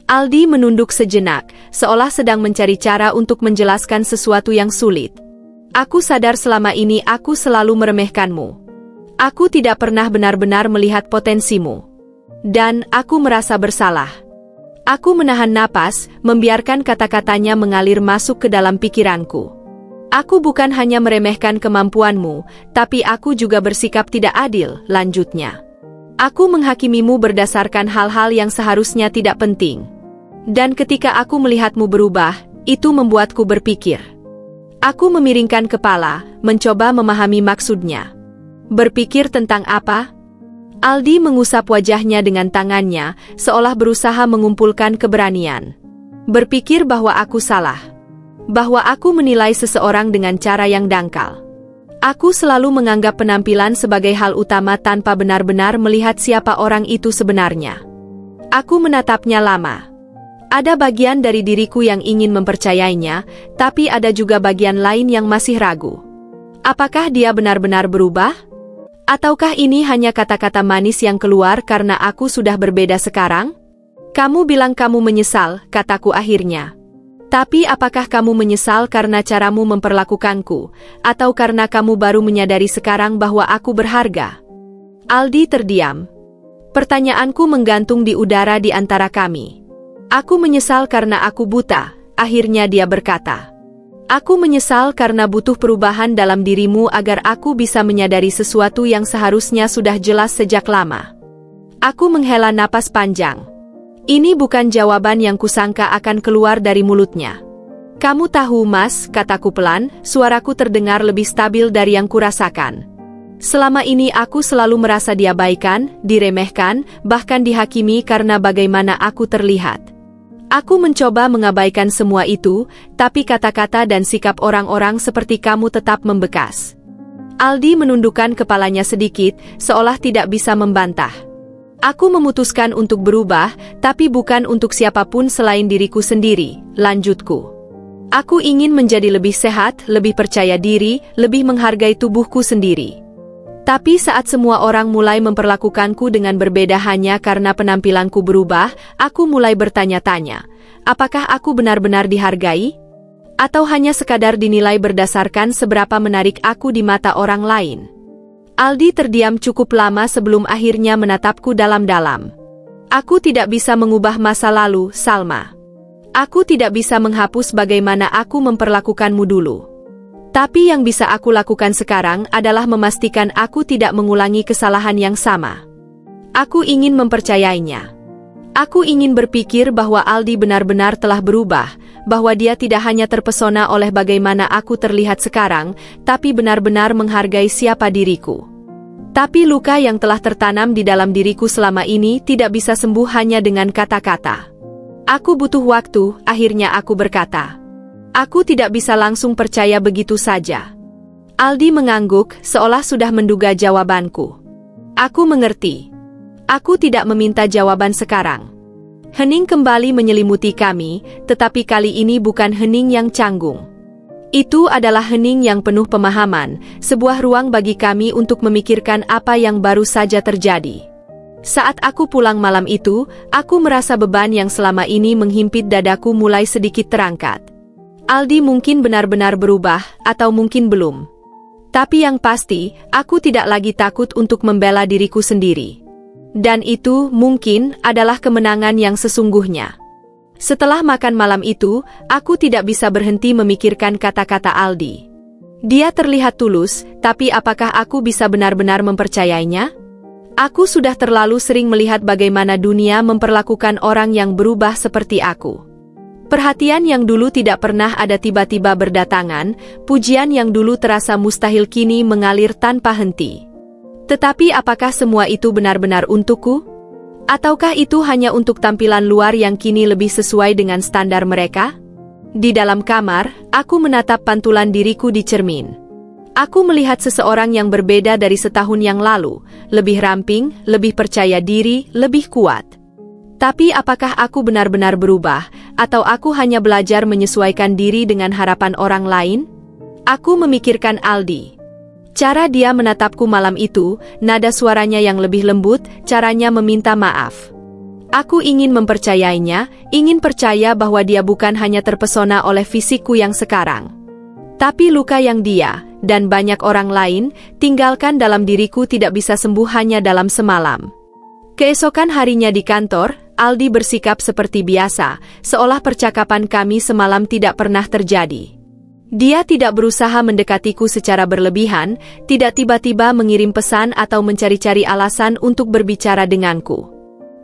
Aldi menunduk sejenak, seolah sedang mencari cara untuk menjelaskan sesuatu yang sulit. Aku sadar selama ini aku selalu meremehkanmu. Aku tidak pernah benar-benar melihat potensimu. Dan aku merasa bersalah. Aku menahan napas, membiarkan kata-katanya mengalir masuk ke dalam pikiranku. Aku bukan hanya meremehkan kemampuanmu, tapi aku juga bersikap tidak adil, lanjutnya. Aku menghakimimu berdasarkan hal-hal yang seharusnya tidak penting. Dan ketika aku melihatmu berubah, itu membuatku berpikir. Aku memiringkan kepala, mencoba memahami maksudnya. Berpikir tentang apa? Aldi mengusap wajahnya dengan tangannya, seolah berusaha mengumpulkan keberanian. Berpikir bahwa aku salah. Bahwa aku menilai seseorang dengan cara yang dangkal. Aku selalu menganggap penampilan sebagai hal utama tanpa benar-benar melihat siapa orang itu sebenarnya. Aku menatapnya lama. Ada bagian dari diriku yang ingin mempercayainya, tapi ada juga bagian lain yang masih ragu. Apakah dia benar-benar berubah? Ataukah ini hanya kata-kata manis yang keluar karena aku sudah berbeda sekarang? Kamu bilang kamu menyesal, kataku akhirnya. Tapi apakah kamu menyesal karena caramu memperlakukanku, atau karena kamu baru menyadari sekarang bahwa aku berharga? Aldi terdiam. Pertanyaanku menggantung di udara di antara kami. Aku menyesal karena aku buta, akhirnya dia berkata. Aku menyesal karena butuh perubahan dalam dirimu agar aku bisa menyadari sesuatu yang seharusnya sudah jelas sejak lama. Aku menghela napas panjang. Ini bukan jawaban yang kusangka akan keluar dari mulutnya. Kamu tahu, Mas, kataku pelan, suaraku terdengar lebih stabil dari yang kurasakan. Selama ini aku selalu merasa diabaikan, diremehkan, bahkan dihakimi karena bagaimana aku terlihat. Aku mencoba mengabaikan semua itu, tapi kata-kata dan sikap orang-orang seperti kamu tetap membekas. Aldi menundukkan kepalanya sedikit, seolah tidak bisa membantah. Aku memutuskan untuk berubah, tapi bukan untuk siapapun selain diriku sendiri, lanjutku. Aku ingin menjadi lebih sehat, lebih percaya diri, lebih menghargai tubuhku sendiri. Tapi saat semua orang mulai memperlakukanku dengan berbeda hanya karena penampilanku berubah, aku mulai bertanya-tanya, apakah aku benar-benar dihargai? Atau hanya sekadar dinilai berdasarkan seberapa menarik aku di mata orang lain? Aldi terdiam cukup lama sebelum akhirnya menatapku dalam-dalam. Aku tidak bisa mengubah masa lalu, Salma. Aku tidak bisa menghapus bagaimana aku memperlakukanmu dulu. Tapi yang bisa aku lakukan sekarang adalah memastikan aku tidak mengulangi kesalahan yang sama. Aku ingin mempercayainya. Aku ingin berpikir bahwa Aldi benar-benar telah berubah, bahwa dia tidak hanya terpesona oleh bagaimana aku terlihat sekarang, tapi benar-benar menghargai siapa diriku. Tapi luka yang telah tertanam di dalam diriku selama ini tidak bisa sembuh hanya dengan kata-kata. Aku butuh waktu, akhirnya aku berkata. Aku tidak bisa langsung percaya begitu saja. Aldi mengangguk, seolah sudah menduga jawabanku. Aku mengerti. Aku tidak meminta jawaban sekarang. Hening kembali menyelimuti kami, tetapi kali ini bukan hening yang canggung. Itu adalah hening yang penuh pemahaman, sebuah ruang bagi kami untuk memikirkan apa yang baru saja terjadi. Saat aku pulang malam itu, aku merasa beban yang selama ini menghimpit dadaku mulai sedikit terangkat. Aldi mungkin benar-benar berubah, atau mungkin belum. Tapi yang pasti, aku tidak lagi takut untuk membela diriku sendiri. Dan itu, mungkin, adalah kemenangan yang sesungguhnya. Setelah makan malam itu, aku tidak bisa berhenti memikirkan kata-kata Aldi. Dia terlihat tulus, tapi apakah aku bisa benar-benar mempercayainya? Aku sudah terlalu sering melihat bagaimana dunia memperlakukan orang yang berubah seperti aku. Perhatian yang dulu tidak pernah ada tiba-tiba berdatangan, pujian yang dulu terasa mustahil kini mengalir tanpa henti. Tetapi apakah semua itu benar-benar untukku? Ataukah itu hanya untuk tampilan luar yang kini lebih sesuai dengan standar mereka? Di dalam kamar, aku menatap pantulan diriku di cermin. Aku melihat seseorang yang berbeda dari setahun yang lalu, lebih ramping, lebih percaya diri, lebih kuat. Tapi apakah aku benar-benar berubah, atau aku hanya belajar menyesuaikan diri dengan harapan orang lain? Aku memikirkan Aldi. Cara dia menatapku malam itu, nada suaranya yang lebih lembut, caranya meminta maaf. Aku ingin mempercayainya, ingin percaya bahwa dia bukan hanya terpesona oleh fisikku yang sekarang. Tapi luka yang dia, dan banyak orang lain, tinggalkan dalam diriku tidak bisa sembuh hanya dalam semalam. Keesokan harinya di kantor, Aldi bersikap seperti biasa, seolah percakapan kami semalam tidak pernah terjadi. Dia tidak berusaha mendekatiku secara berlebihan, tidak tiba-tiba mengirim pesan atau mencari-cari alasan untuk berbicara denganku.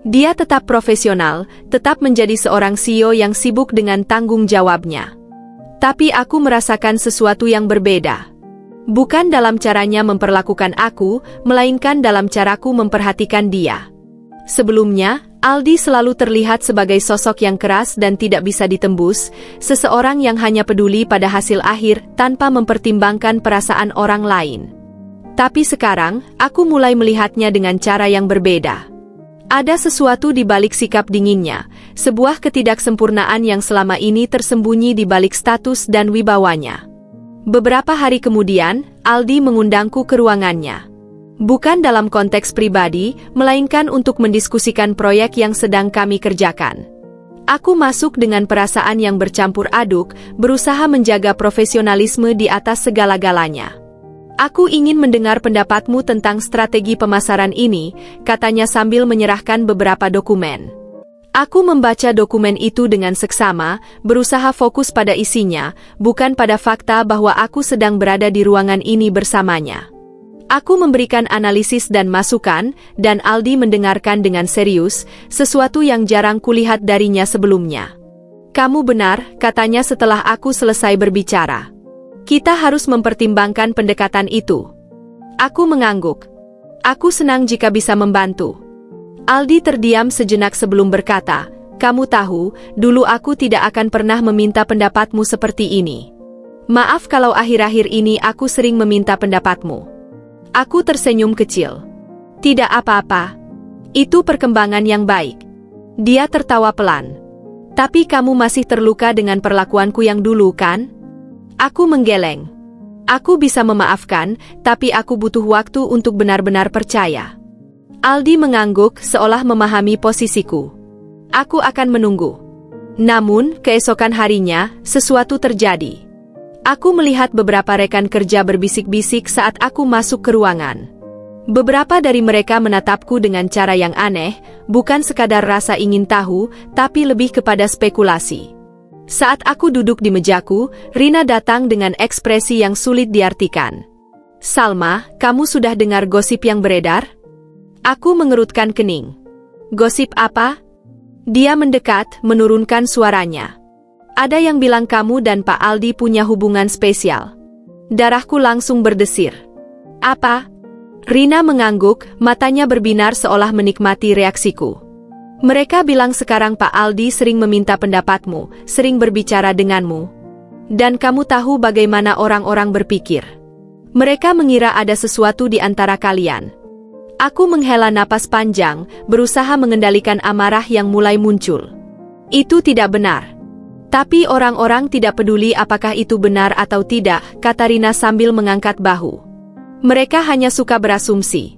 Dia tetap profesional, tetap menjadi seorang CEO yang sibuk dengan tanggung jawabnya. Tapi aku merasakan sesuatu yang berbeda. Bukan dalam caranya memperlakukan aku, melainkan dalam caraku memperhatikan dia. Sebelumnya, Aldi selalu terlihat sebagai sosok yang keras dan tidak bisa ditembus, seseorang yang hanya peduli pada hasil akhir tanpa mempertimbangkan perasaan orang lain. Tapi sekarang, aku mulai melihatnya dengan cara yang berbeda. Ada sesuatu di balik sikap dinginnya, sebuah ketidaksempurnaan yang selama ini tersembunyi di balik status dan wibawanya. Beberapa hari kemudian, Aldi mengundangku ke ruangannya. Bukan dalam konteks pribadi, melainkan untuk mendiskusikan proyek yang sedang kami kerjakan. Aku masuk dengan perasaan yang bercampur aduk, berusaha menjaga profesionalisme di atas segala-galanya. Aku ingin mendengar pendapatmu tentang strategi pemasaran ini, katanya sambil menyerahkan beberapa dokumen. Aku membaca dokumen itu dengan seksama, berusaha fokus pada isinya, bukan pada fakta bahwa aku sedang berada di ruangan ini bersamanya. Aku memberikan analisis dan masukan, dan Aldi mendengarkan dengan serius, sesuatu yang jarang kulihat darinya sebelumnya. Kamu benar, katanya setelah aku selesai berbicara. Kita harus mempertimbangkan pendekatan itu. Aku mengangguk. Aku senang jika bisa membantu. Aldi terdiam sejenak sebelum berkata, kamu tahu, dulu aku tidak akan pernah meminta pendapatmu seperti ini. Maaf kalau akhir-akhir ini aku sering meminta pendapatmu. Aku tersenyum kecil. Tidak apa-apa. Itu perkembangan yang baik. Dia tertawa pelan. Tapi kamu masih terluka dengan perlakuanku yang dulu, kan? Aku menggeleng. Aku bisa memaafkan, tapi aku butuh waktu untuk benar-benar percaya. Aldi mengangguk seolah memahami posisiku. Aku akan menunggu. Namun, keesokan harinya, sesuatu terjadi. Aku melihat beberapa rekan kerja berbisik-bisik saat aku masuk ke ruangan. Beberapa dari mereka menatapku dengan cara yang aneh, bukan sekadar rasa ingin tahu, tapi lebih kepada spekulasi. Saat aku duduk di mejaku, Rina datang dengan ekspresi yang sulit diartikan. Salma, kamu sudah dengar gosip yang beredar? Aku mengerutkan kening. Gosip apa? Dia mendekat, menurunkan suaranya. Ada yang bilang kamu dan Pak Aldi punya hubungan spesial. Darahku langsung berdesir. Apa? Rina mengangguk, matanya berbinar seolah menikmati reaksiku. Mereka bilang sekarang Pak Aldi sering meminta pendapatmu, sering berbicara denganmu. Dan kamu tahu bagaimana orang-orang berpikir. Mereka mengira ada sesuatu di antara kalian. Aku menghela napas panjang, berusaha mengendalikan amarah yang mulai muncul. Itu tidak benar. Tapi orang-orang tidak peduli apakah itu benar atau tidak, kata Rina sambil mengangkat bahu. Mereka hanya suka berasumsi.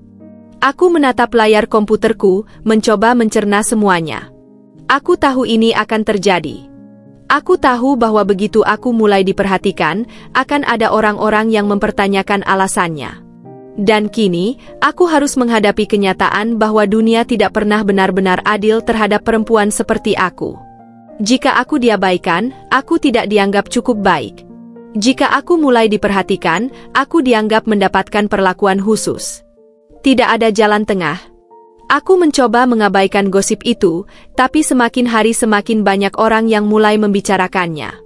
Aku menatap layar komputerku, mencoba mencerna semuanya. Aku tahu ini akan terjadi. Aku tahu bahwa begitu aku mulai diperhatikan, akan ada orang-orang yang mempertanyakan alasannya. Dan kini, aku harus menghadapi kenyataan bahwa dunia tidak pernah benar-benar adil terhadap perempuan seperti aku. Jika aku diabaikan, aku tidak dianggap cukup baik. Jika aku mulai diperhatikan, aku dianggap mendapatkan perlakuan khusus. Tidak ada jalan tengah. Aku mencoba mengabaikan gosip itu, tapi semakin hari semakin banyak orang yang mulai membicarakannya.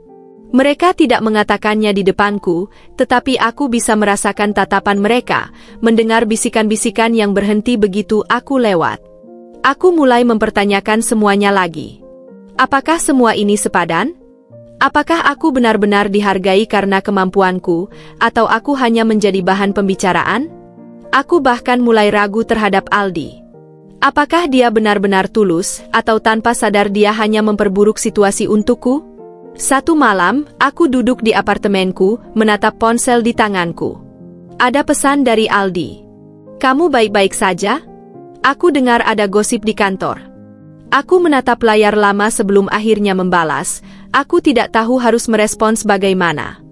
Mereka tidak mengatakannya di depanku, tetapi aku bisa merasakan tatapan mereka, mendengar bisikan-bisikan yang berhenti begitu aku lewat. Aku mulai mempertanyakan semuanya lagi. Apakah semua ini sepadan? Apakah aku benar-benar dihargai karena kemampuanku, atau aku hanya menjadi bahan pembicaraan? Aku bahkan mulai ragu terhadap Aldi. Apakah dia benar-benar tulus, atau tanpa sadar dia hanya memperburuk situasi untukku? Satu malam, aku duduk di apartemenku, menatap ponsel di tanganku. Ada pesan dari Aldi. Kamu baik-baik saja? Aku dengar ada gosip di kantor. Aku menatap layar lama sebelum akhirnya membalas. Aku tidak tahu harus merespons bagaimana.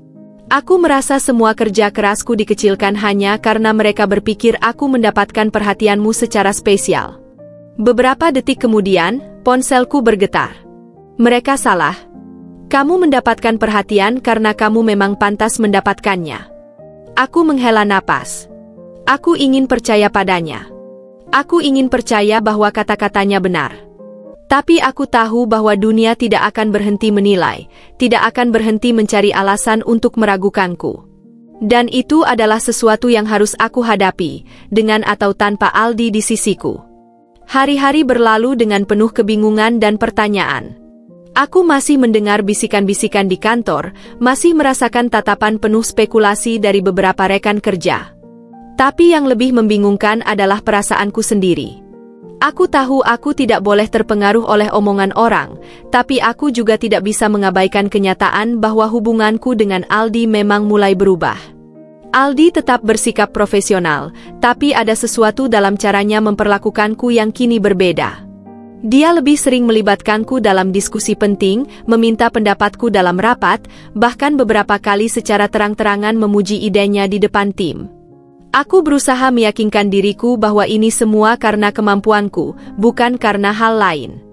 Aku merasa semua kerja kerasku dikecilkan hanya karena mereka berpikir aku mendapatkan perhatianmu secara spesial. Beberapa detik kemudian, ponselku bergetar. Mereka salah. Kamu mendapatkan perhatian karena kamu memang pantas mendapatkannya. Aku menghela napas. Aku ingin percaya padanya. Aku ingin percaya bahwa kata-katanya benar. Tapi aku tahu bahwa dunia tidak akan berhenti menilai, tidak akan berhenti mencari alasan untuk meragukanku. Dan itu adalah sesuatu yang harus aku hadapi, dengan atau tanpa Aldi di sisiku. Hari-hari berlalu dengan penuh kebingungan dan pertanyaan. Aku masih mendengar bisikan-bisikan di kantor, masih merasakan tatapan penuh spekulasi dari beberapa rekan kerja. Tapi yang lebih membingungkan adalah perasaanku sendiri. Aku tahu aku tidak boleh terpengaruh oleh omongan orang, tapi aku juga tidak bisa mengabaikan kenyataan bahwa hubunganku dengan Aldi memang mulai berubah. Aldi tetap bersikap profesional, tapi ada sesuatu dalam caranya memperlakukanku yang kini berbeda. Dia lebih sering melibatkanku dalam diskusi penting, meminta pendapatku dalam rapat, bahkan beberapa kali secara terang-terangan memuji idenya di depan tim. Aku berusaha meyakinkan diriku bahwa ini semua karena kemampuanku, bukan karena hal lain.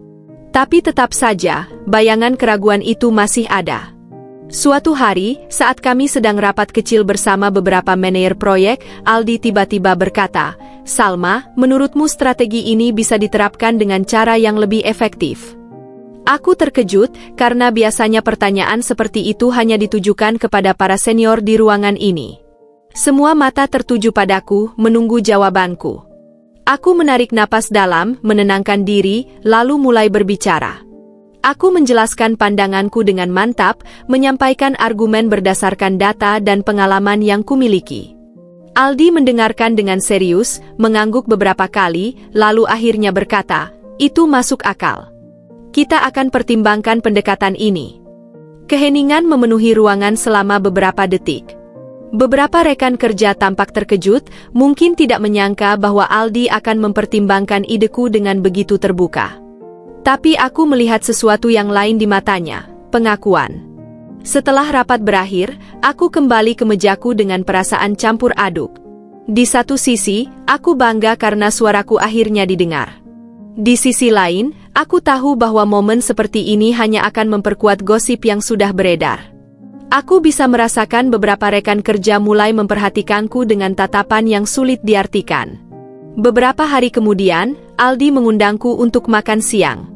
Tapi tetap saja, bayangan keraguan itu masih ada. Suatu hari, saat kami sedang rapat kecil bersama beberapa manajer proyek, Aldi tiba-tiba berkata, "Salma, menurutmu strategi ini bisa diterapkan dengan cara yang lebih efektif?" Aku terkejut, karena biasanya pertanyaan seperti itu hanya ditujukan kepada para senior di ruangan ini. Semua mata tertuju padaku, menunggu jawabanku. Aku menarik napas dalam, menenangkan diri, lalu mulai berbicara. Aku menjelaskan pandanganku dengan mantap, menyampaikan argumen berdasarkan data dan pengalaman yang kumiliki. Aldi mendengarkan dengan serius, mengangguk beberapa kali, lalu akhirnya berkata, "Itu masuk akal. Kita akan pertimbangkan pendekatan ini." Keheningan memenuhi ruangan selama beberapa detik. Beberapa rekan kerja tampak terkejut, mungkin tidak menyangka bahwa Aldi akan mempertimbangkan ideku dengan begitu terbuka. Tapi aku melihat sesuatu yang lain di matanya, pengakuan. Setelah rapat berakhir, aku kembali ke mejaku dengan perasaan campur aduk. Di satu sisi, aku bangga karena suaraku akhirnya didengar. Di sisi lain, aku tahu bahwa momen seperti ini hanya akan memperkuat gosip yang sudah beredar. Aku bisa merasakan beberapa rekan kerja mulai memperhatikanku dengan tatapan yang sulit diartikan. Beberapa hari kemudian, Aldi mengundangku untuk makan siang.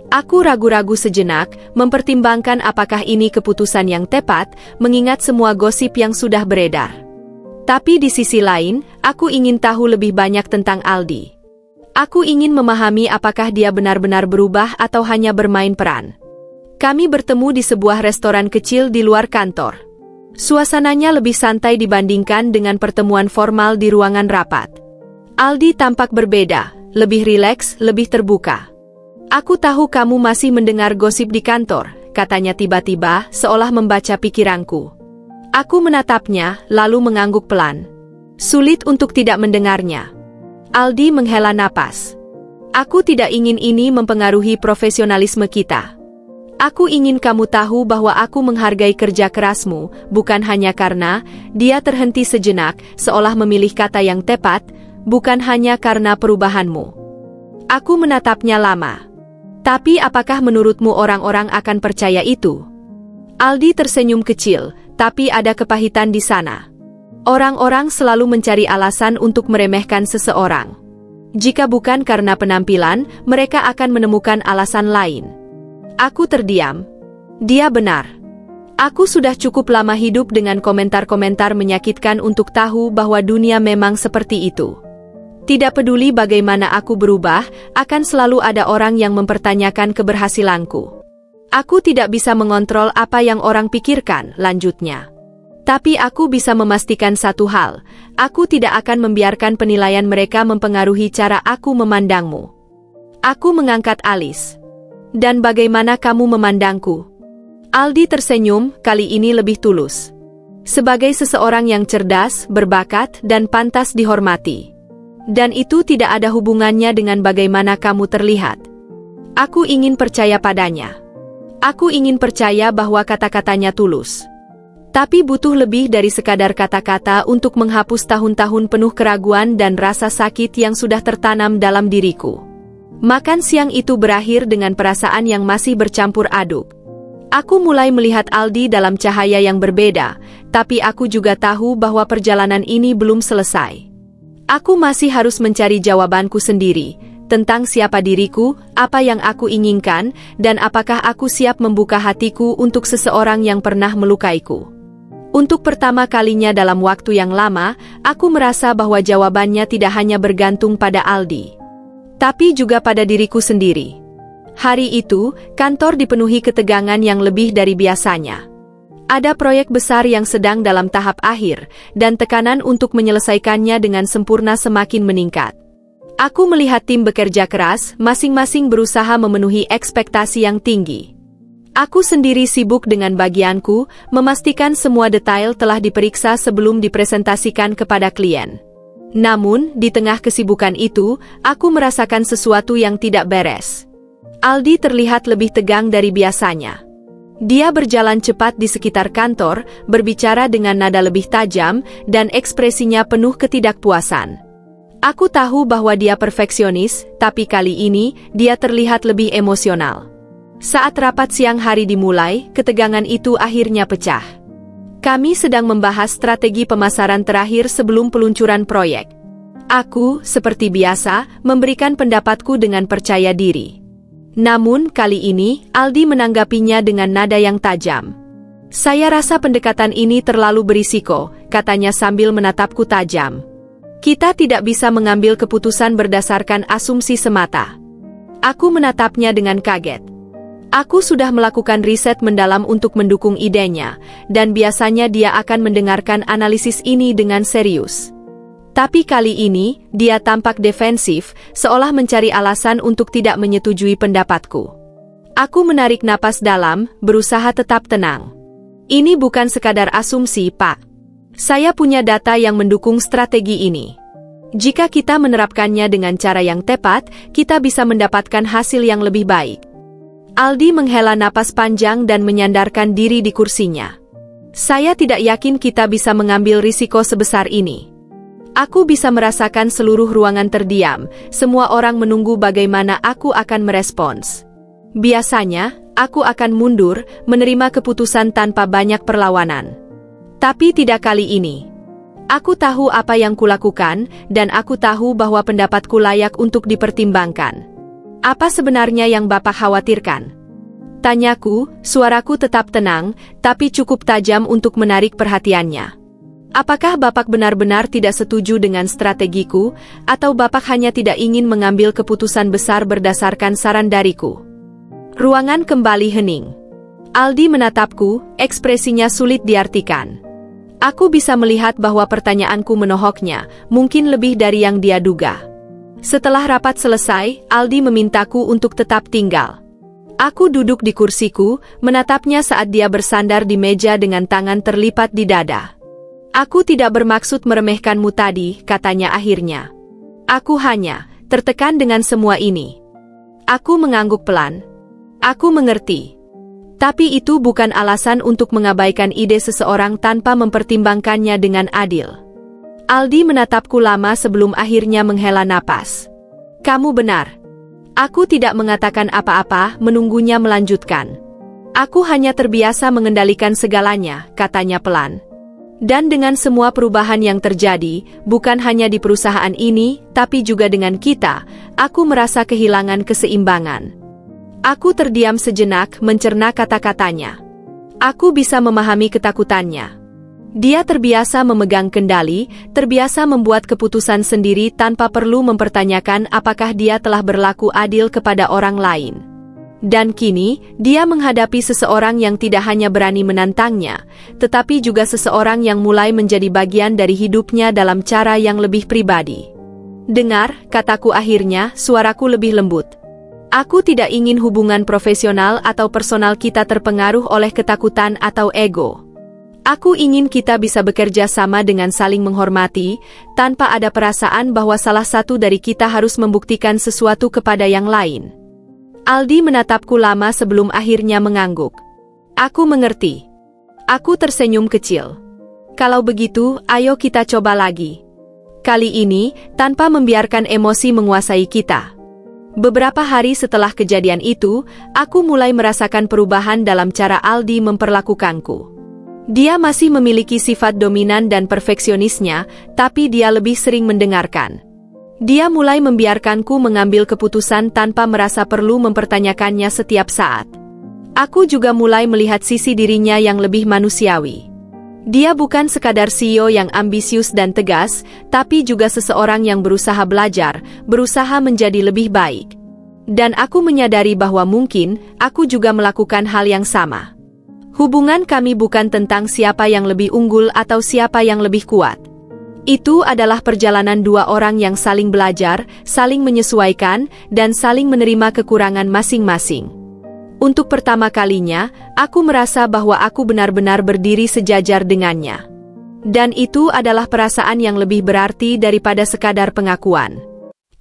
Aku ragu-ragu sejenak, mempertimbangkan apakah ini keputusan yang tepat, mengingat semua gosip yang sudah beredar. Tapi di sisi lain, aku ingin tahu lebih banyak tentang Aldi. Aku ingin memahami apakah dia benar-benar berubah atau hanya bermain peran. Kami bertemu di sebuah restoran kecil di luar kantor. Suasananya lebih santai dibandingkan dengan pertemuan formal di ruangan rapat. Aldi tampak berbeda, lebih rileks, lebih terbuka. "Aku tahu kamu masih mendengar gosip di kantor," katanya tiba-tiba, seolah membaca pikiranku. Aku menatapnya, lalu mengangguk pelan. Sulit untuk tidak mendengarnya. Aldi menghela napas. "Aku tidak ingin ini mempengaruhi profesionalisme kita. Aku ingin kamu tahu bahwa aku menghargai kerja kerasmu, bukan hanya karena..." Dia terhenti sejenak, seolah memilih kata yang tepat, "bukan hanya karena perubahanmu." Aku menatapnya lama. "Tapi apakah menurutmu orang-orang akan percaya itu?" Aldi tersenyum kecil, tapi ada kepahitan di sana. Orang-orang selalu mencari alasan untuk meremehkan seseorang. Jika bukan karena penampilan, mereka akan menemukan alasan lain. Aku terdiam. Dia benar. Aku sudah cukup lama hidup dengan komentar-komentar menyakitkan untuk tahu bahwa dunia memang seperti itu. Tidak peduli bagaimana aku berubah, akan selalu ada orang yang mempertanyakan keberhasilanku. Aku tidak bisa mengontrol apa yang orang pikirkan, lanjutnya. Tapi aku bisa memastikan satu hal, aku tidak akan membiarkan penilaian mereka mempengaruhi cara aku memandangmu. Aku mengangkat alis. "Dan bagaimana kamu memandangku?" Aldi tersenyum, kali ini lebih tulus. "Sebagai seseorang yang cerdas, berbakat, dan pantas dihormati. Dan itu tidak ada hubungannya dengan bagaimana kamu terlihat. Aku ingin percaya padanya. Aku ingin percaya bahwa kata-katanya tulus. Tapi butuh lebih dari sekadar kata-kata untuk menghapus tahun-tahun penuh keraguan dan rasa sakit yang sudah tertanam dalam diriku." Makan siang itu berakhir dengan perasaan yang masih bercampur aduk. Aku mulai melihat Aldi dalam cahaya yang berbeda, tapi aku juga tahu bahwa perjalanan ini belum selesai. Aku masih harus mencari jawabanku sendiri, tentang siapa diriku, apa yang aku inginkan, dan apakah aku siap membuka hatiku untuk seseorang yang pernah melukaiku. Untuk pertama kalinya dalam waktu yang lama, aku merasa bahwa jawabannya tidak hanya bergantung pada Aldi, tapi juga pada diriku sendiri. Hari itu, kantor dipenuhi ketegangan yang lebih dari biasanya. Ada proyek besar yang sedang dalam tahap akhir, dan tekanan untuk menyelesaikannya dengan sempurna semakin meningkat. Aku melihat tim bekerja keras, masing-masing berusaha memenuhi ekspektasi yang tinggi. Aku sendiri sibuk dengan bagianku, memastikan semua detail telah diperiksa sebelum dipresentasikan kepada klien. Namun, di tengah kesibukan itu, aku merasakan sesuatu yang tidak beres. Aldi terlihat lebih tegang dari biasanya. Dia berjalan cepat di sekitar kantor, berbicara dengan nada lebih tajam, dan ekspresinya penuh ketidakpuasan. Aku tahu bahwa dia perfeksionis, tapi kali ini, dia terlihat lebih emosional. Saat rapat siang hari dimulai, ketegangan itu akhirnya pecah. Kami sedang membahas strategi pemasaran terakhir sebelum peluncuran proyek. Aku, seperti biasa, memberikan pendapatku dengan percaya diri. Namun, kali ini, Aldi menanggapinya dengan nada yang tajam. Saya rasa pendekatan ini terlalu berisiko, katanya sambil menatapku tajam. Kita tidak bisa mengambil keputusan berdasarkan asumsi semata. Aku menatapnya dengan kaget. Aku sudah melakukan riset mendalam untuk mendukung idenya, dan biasanya dia akan mendengarkan analisis ini dengan serius. Tapi kali ini, dia tampak defensif, seolah mencari alasan untuk tidak menyetujui pendapatku. Aku menarik napas dalam, berusaha tetap tenang. Ini bukan sekadar asumsi, Pak. Saya punya data yang mendukung strategi ini. Jika kita menerapkannya dengan cara yang tepat, kita bisa mendapatkan hasil yang lebih baik. Aldi menghela napas panjang dan menyandarkan diri di kursinya. Saya tidak yakin kita bisa mengambil risiko sebesar ini. Aku bisa merasakan seluruh ruangan terdiam, semua orang menunggu bagaimana aku akan merespons. Biasanya, aku akan mundur, menerima keputusan tanpa banyak perlawanan. Tapi tidak kali ini. Aku tahu apa yang kulakukan, dan aku tahu bahwa pendapatku layak untuk dipertimbangkan. Apa sebenarnya yang Bapak khawatirkan? Tanyaku, suaraku tetap tenang, tapi cukup tajam untuk menarik perhatiannya. Apakah Bapak benar-benar tidak setuju dengan strategiku, atau Bapak hanya tidak ingin mengambil keputusan besar berdasarkan saran dariku? Ruangan kembali hening. Aldi menatapku, ekspresinya sulit diartikan. Aku bisa melihat bahwa pertanyaanku menohoknya, mungkin lebih dari yang dia duga. Setelah rapat selesai, Aldi memintaku untuk tetap tinggal. Aku duduk di kursiku, menatapnya saat dia bersandar di meja dengan tangan terlipat di dada. Aku tidak bermaksud meremehkanmu tadi, katanya akhirnya. Aku hanya tertekan dengan semua ini. Aku mengangguk pelan. Aku mengerti. Tapi itu bukan alasan untuk mengabaikan ide seseorang tanpa mempertimbangkannya dengan adil. Aldi menatapku lama sebelum akhirnya menghela napas. Kamu benar. Aku tidak mengatakan apa-apa, menunggunya melanjutkan. Aku hanya terbiasa mengendalikan segalanya, katanya pelan. Dan dengan semua perubahan yang terjadi, bukan hanya di perusahaan ini, tapi juga dengan kita, aku merasa kehilangan keseimbangan. Aku terdiam sejenak, mencerna kata-katanya. Aku bisa memahami ketakutannya. Dia terbiasa memegang kendali, terbiasa membuat keputusan sendiri tanpa perlu mempertanyakan apakah dia telah berlaku adil kepada orang lain. Dan kini, dia menghadapi seseorang yang tidak hanya berani menantangnya, tetapi juga seseorang yang mulai menjadi bagian dari hidupnya dalam cara yang lebih pribadi. Dengar, kataku akhirnya, suaraku lebih lembut. Aku tidak ingin hubungan profesional atau personal kita terpengaruh oleh ketakutan atau ego. Aku ingin kita bisa bekerja sama dengan saling menghormati, tanpa ada perasaan bahwa salah satu dari kita harus membuktikan sesuatu kepada yang lain. Aldi menatapku lama sebelum akhirnya mengangguk. Aku mengerti. Aku tersenyum kecil. Kalau begitu, ayo kita coba lagi. Kali ini, tanpa membiarkan emosi menguasai kita. Beberapa hari setelah kejadian itu, aku mulai merasakan perubahan dalam cara Aldi memperlakukanku. Dia masih memiliki sifat dominan dan perfeksionisnya, tapi dia lebih sering mendengarkan. Dia mulai membiarkanku mengambil keputusan tanpa merasa perlu mempertanyakannya setiap saat. Aku juga mulai melihat sisi dirinya yang lebih manusiawi. Dia bukan sekadar CEO yang ambisius dan tegas, tapi juga seseorang yang berusaha belajar, berusaha menjadi lebih baik. Dan aku menyadari bahwa mungkin, aku juga melakukan hal yang sama. Hubungan kami bukan tentang siapa yang lebih unggul atau siapa yang lebih kuat. Itu adalah perjalanan dua orang yang saling belajar, saling menyesuaikan, dan saling menerima kekurangan masing-masing. Untuk pertama kalinya, aku merasa bahwa aku benar-benar berdiri sejajar dengannya. Dan itu adalah perasaan yang lebih berarti daripada sekadar pengakuan.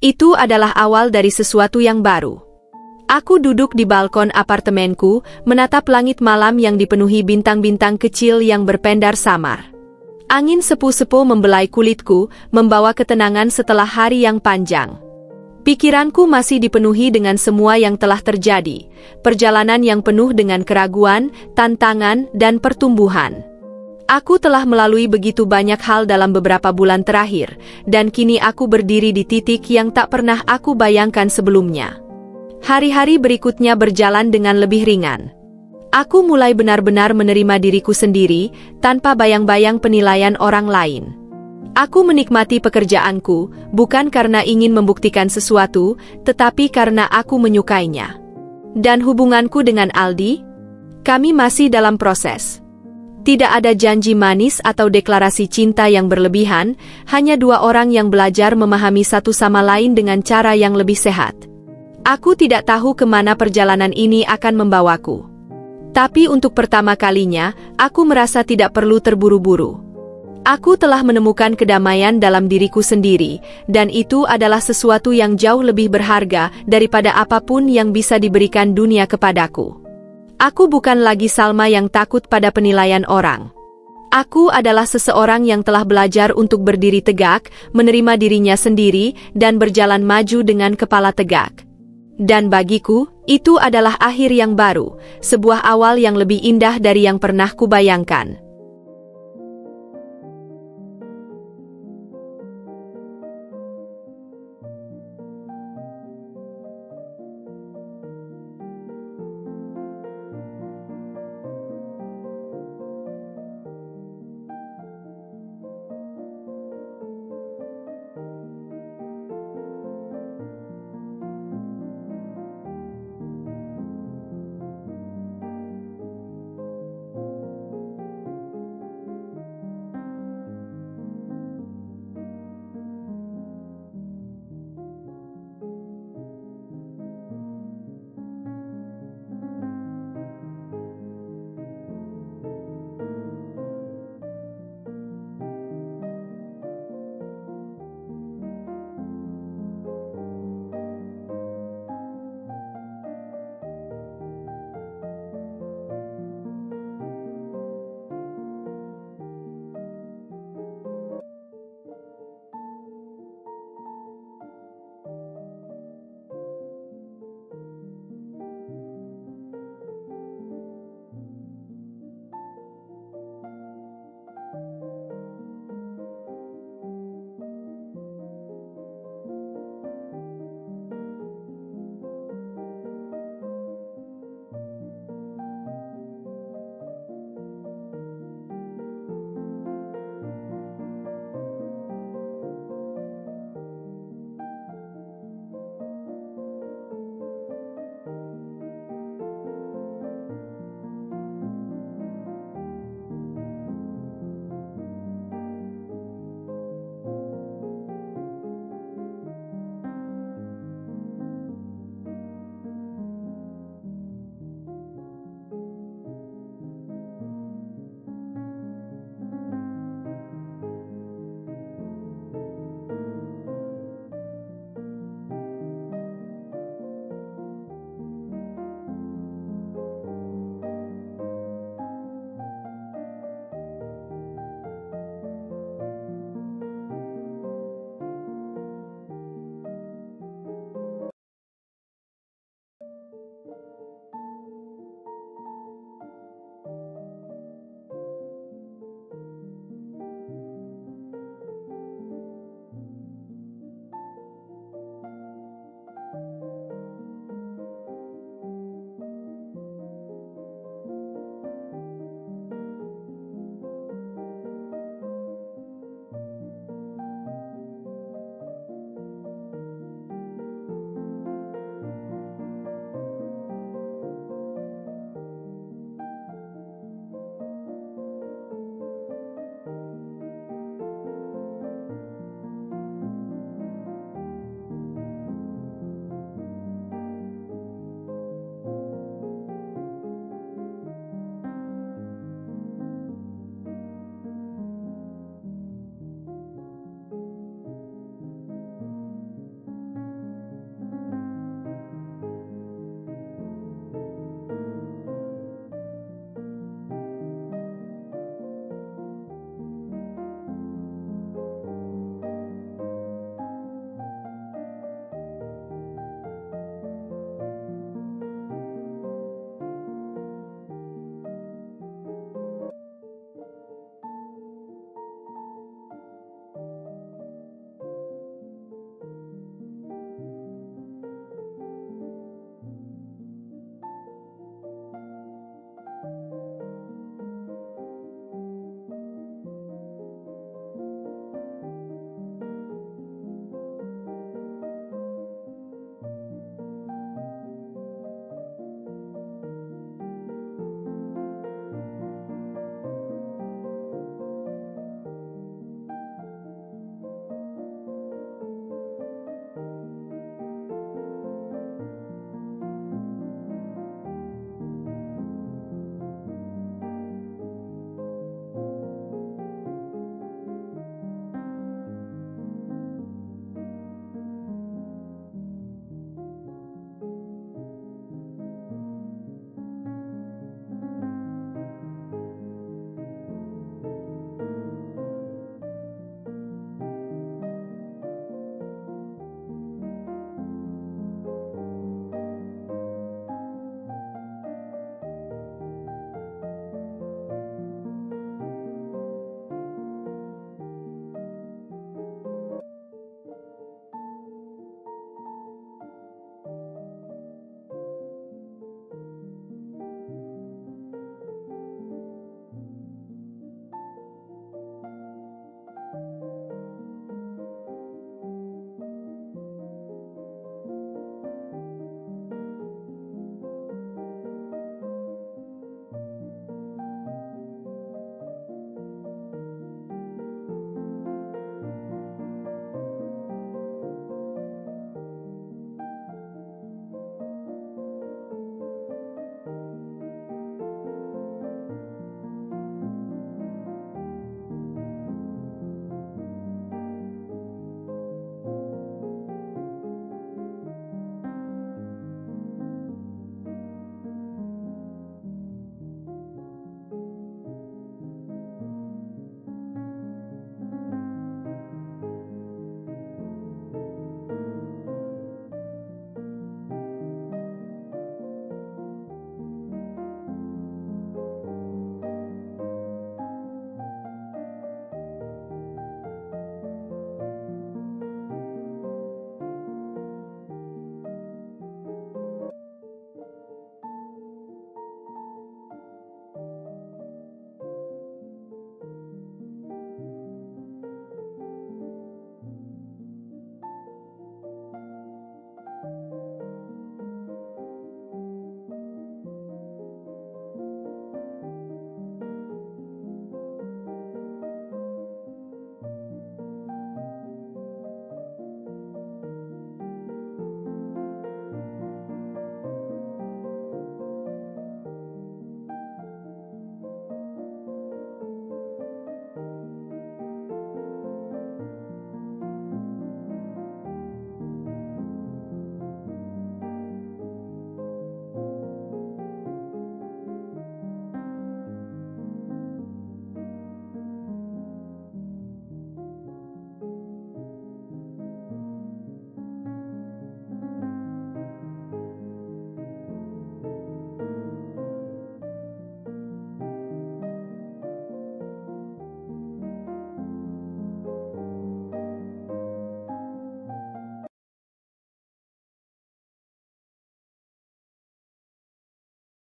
Itu adalah awal dari sesuatu yang baru. Aku duduk di balkon apartemenku, menatap langit malam yang dipenuhi bintang-bintang kecil yang berpendar samar. Angin sepu-sepu membelai kulitku, membawa ketenangan setelah hari yang panjang. Pikiranku masih dipenuhi dengan semua yang telah terjadi, perjalanan yang penuh dengan keraguan, tantangan, dan pertumbuhan. Aku telah melalui begitu banyak hal dalam beberapa bulan terakhir, dan kini aku berdiri di titik yang tak pernah aku bayangkan sebelumnya. Hari-hari berikutnya berjalan dengan lebih ringan. Aku mulai benar-benar menerima diriku sendiri, tanpa bayang-bayang penilaian orang lain. Aku menikmati pekerjaanku, bukan karena ingin membuktikan sesuatu, tetapi karena aku menyukainya. Dan hubunganku dengan Aldi? Kami masih dalam proses. Tidak ada janji manis atau deklarasi cinta yang berlebihan, hanya dua orang yang belajar memahami satu sama lain dengan cara yang lebih sehat. Aku tidak tahu kemana perjalanan ini akan membawaku. Tapi untuk pertama kalinya, aku merasa tidak perlu terburu-buru. Aku telah menemukan kedamaian dalam diriku sendiri, dan itu adalah sesuatu yang jauh lebih berharga daripada apapun yang bisa diberikan dunia kepadaku. Aku bukan lagi Salma yang takut pada penilaian orang. Aku adalah seseorang yang telah belajar untuk berdiri tegak, menerima dirinya sendiri, dan berjalan maju dengan kepala tegak. Dan bagiku, itu adalah akhir yang baru, sebuah awal yang lebih indah dari yang pernah kubayangkan.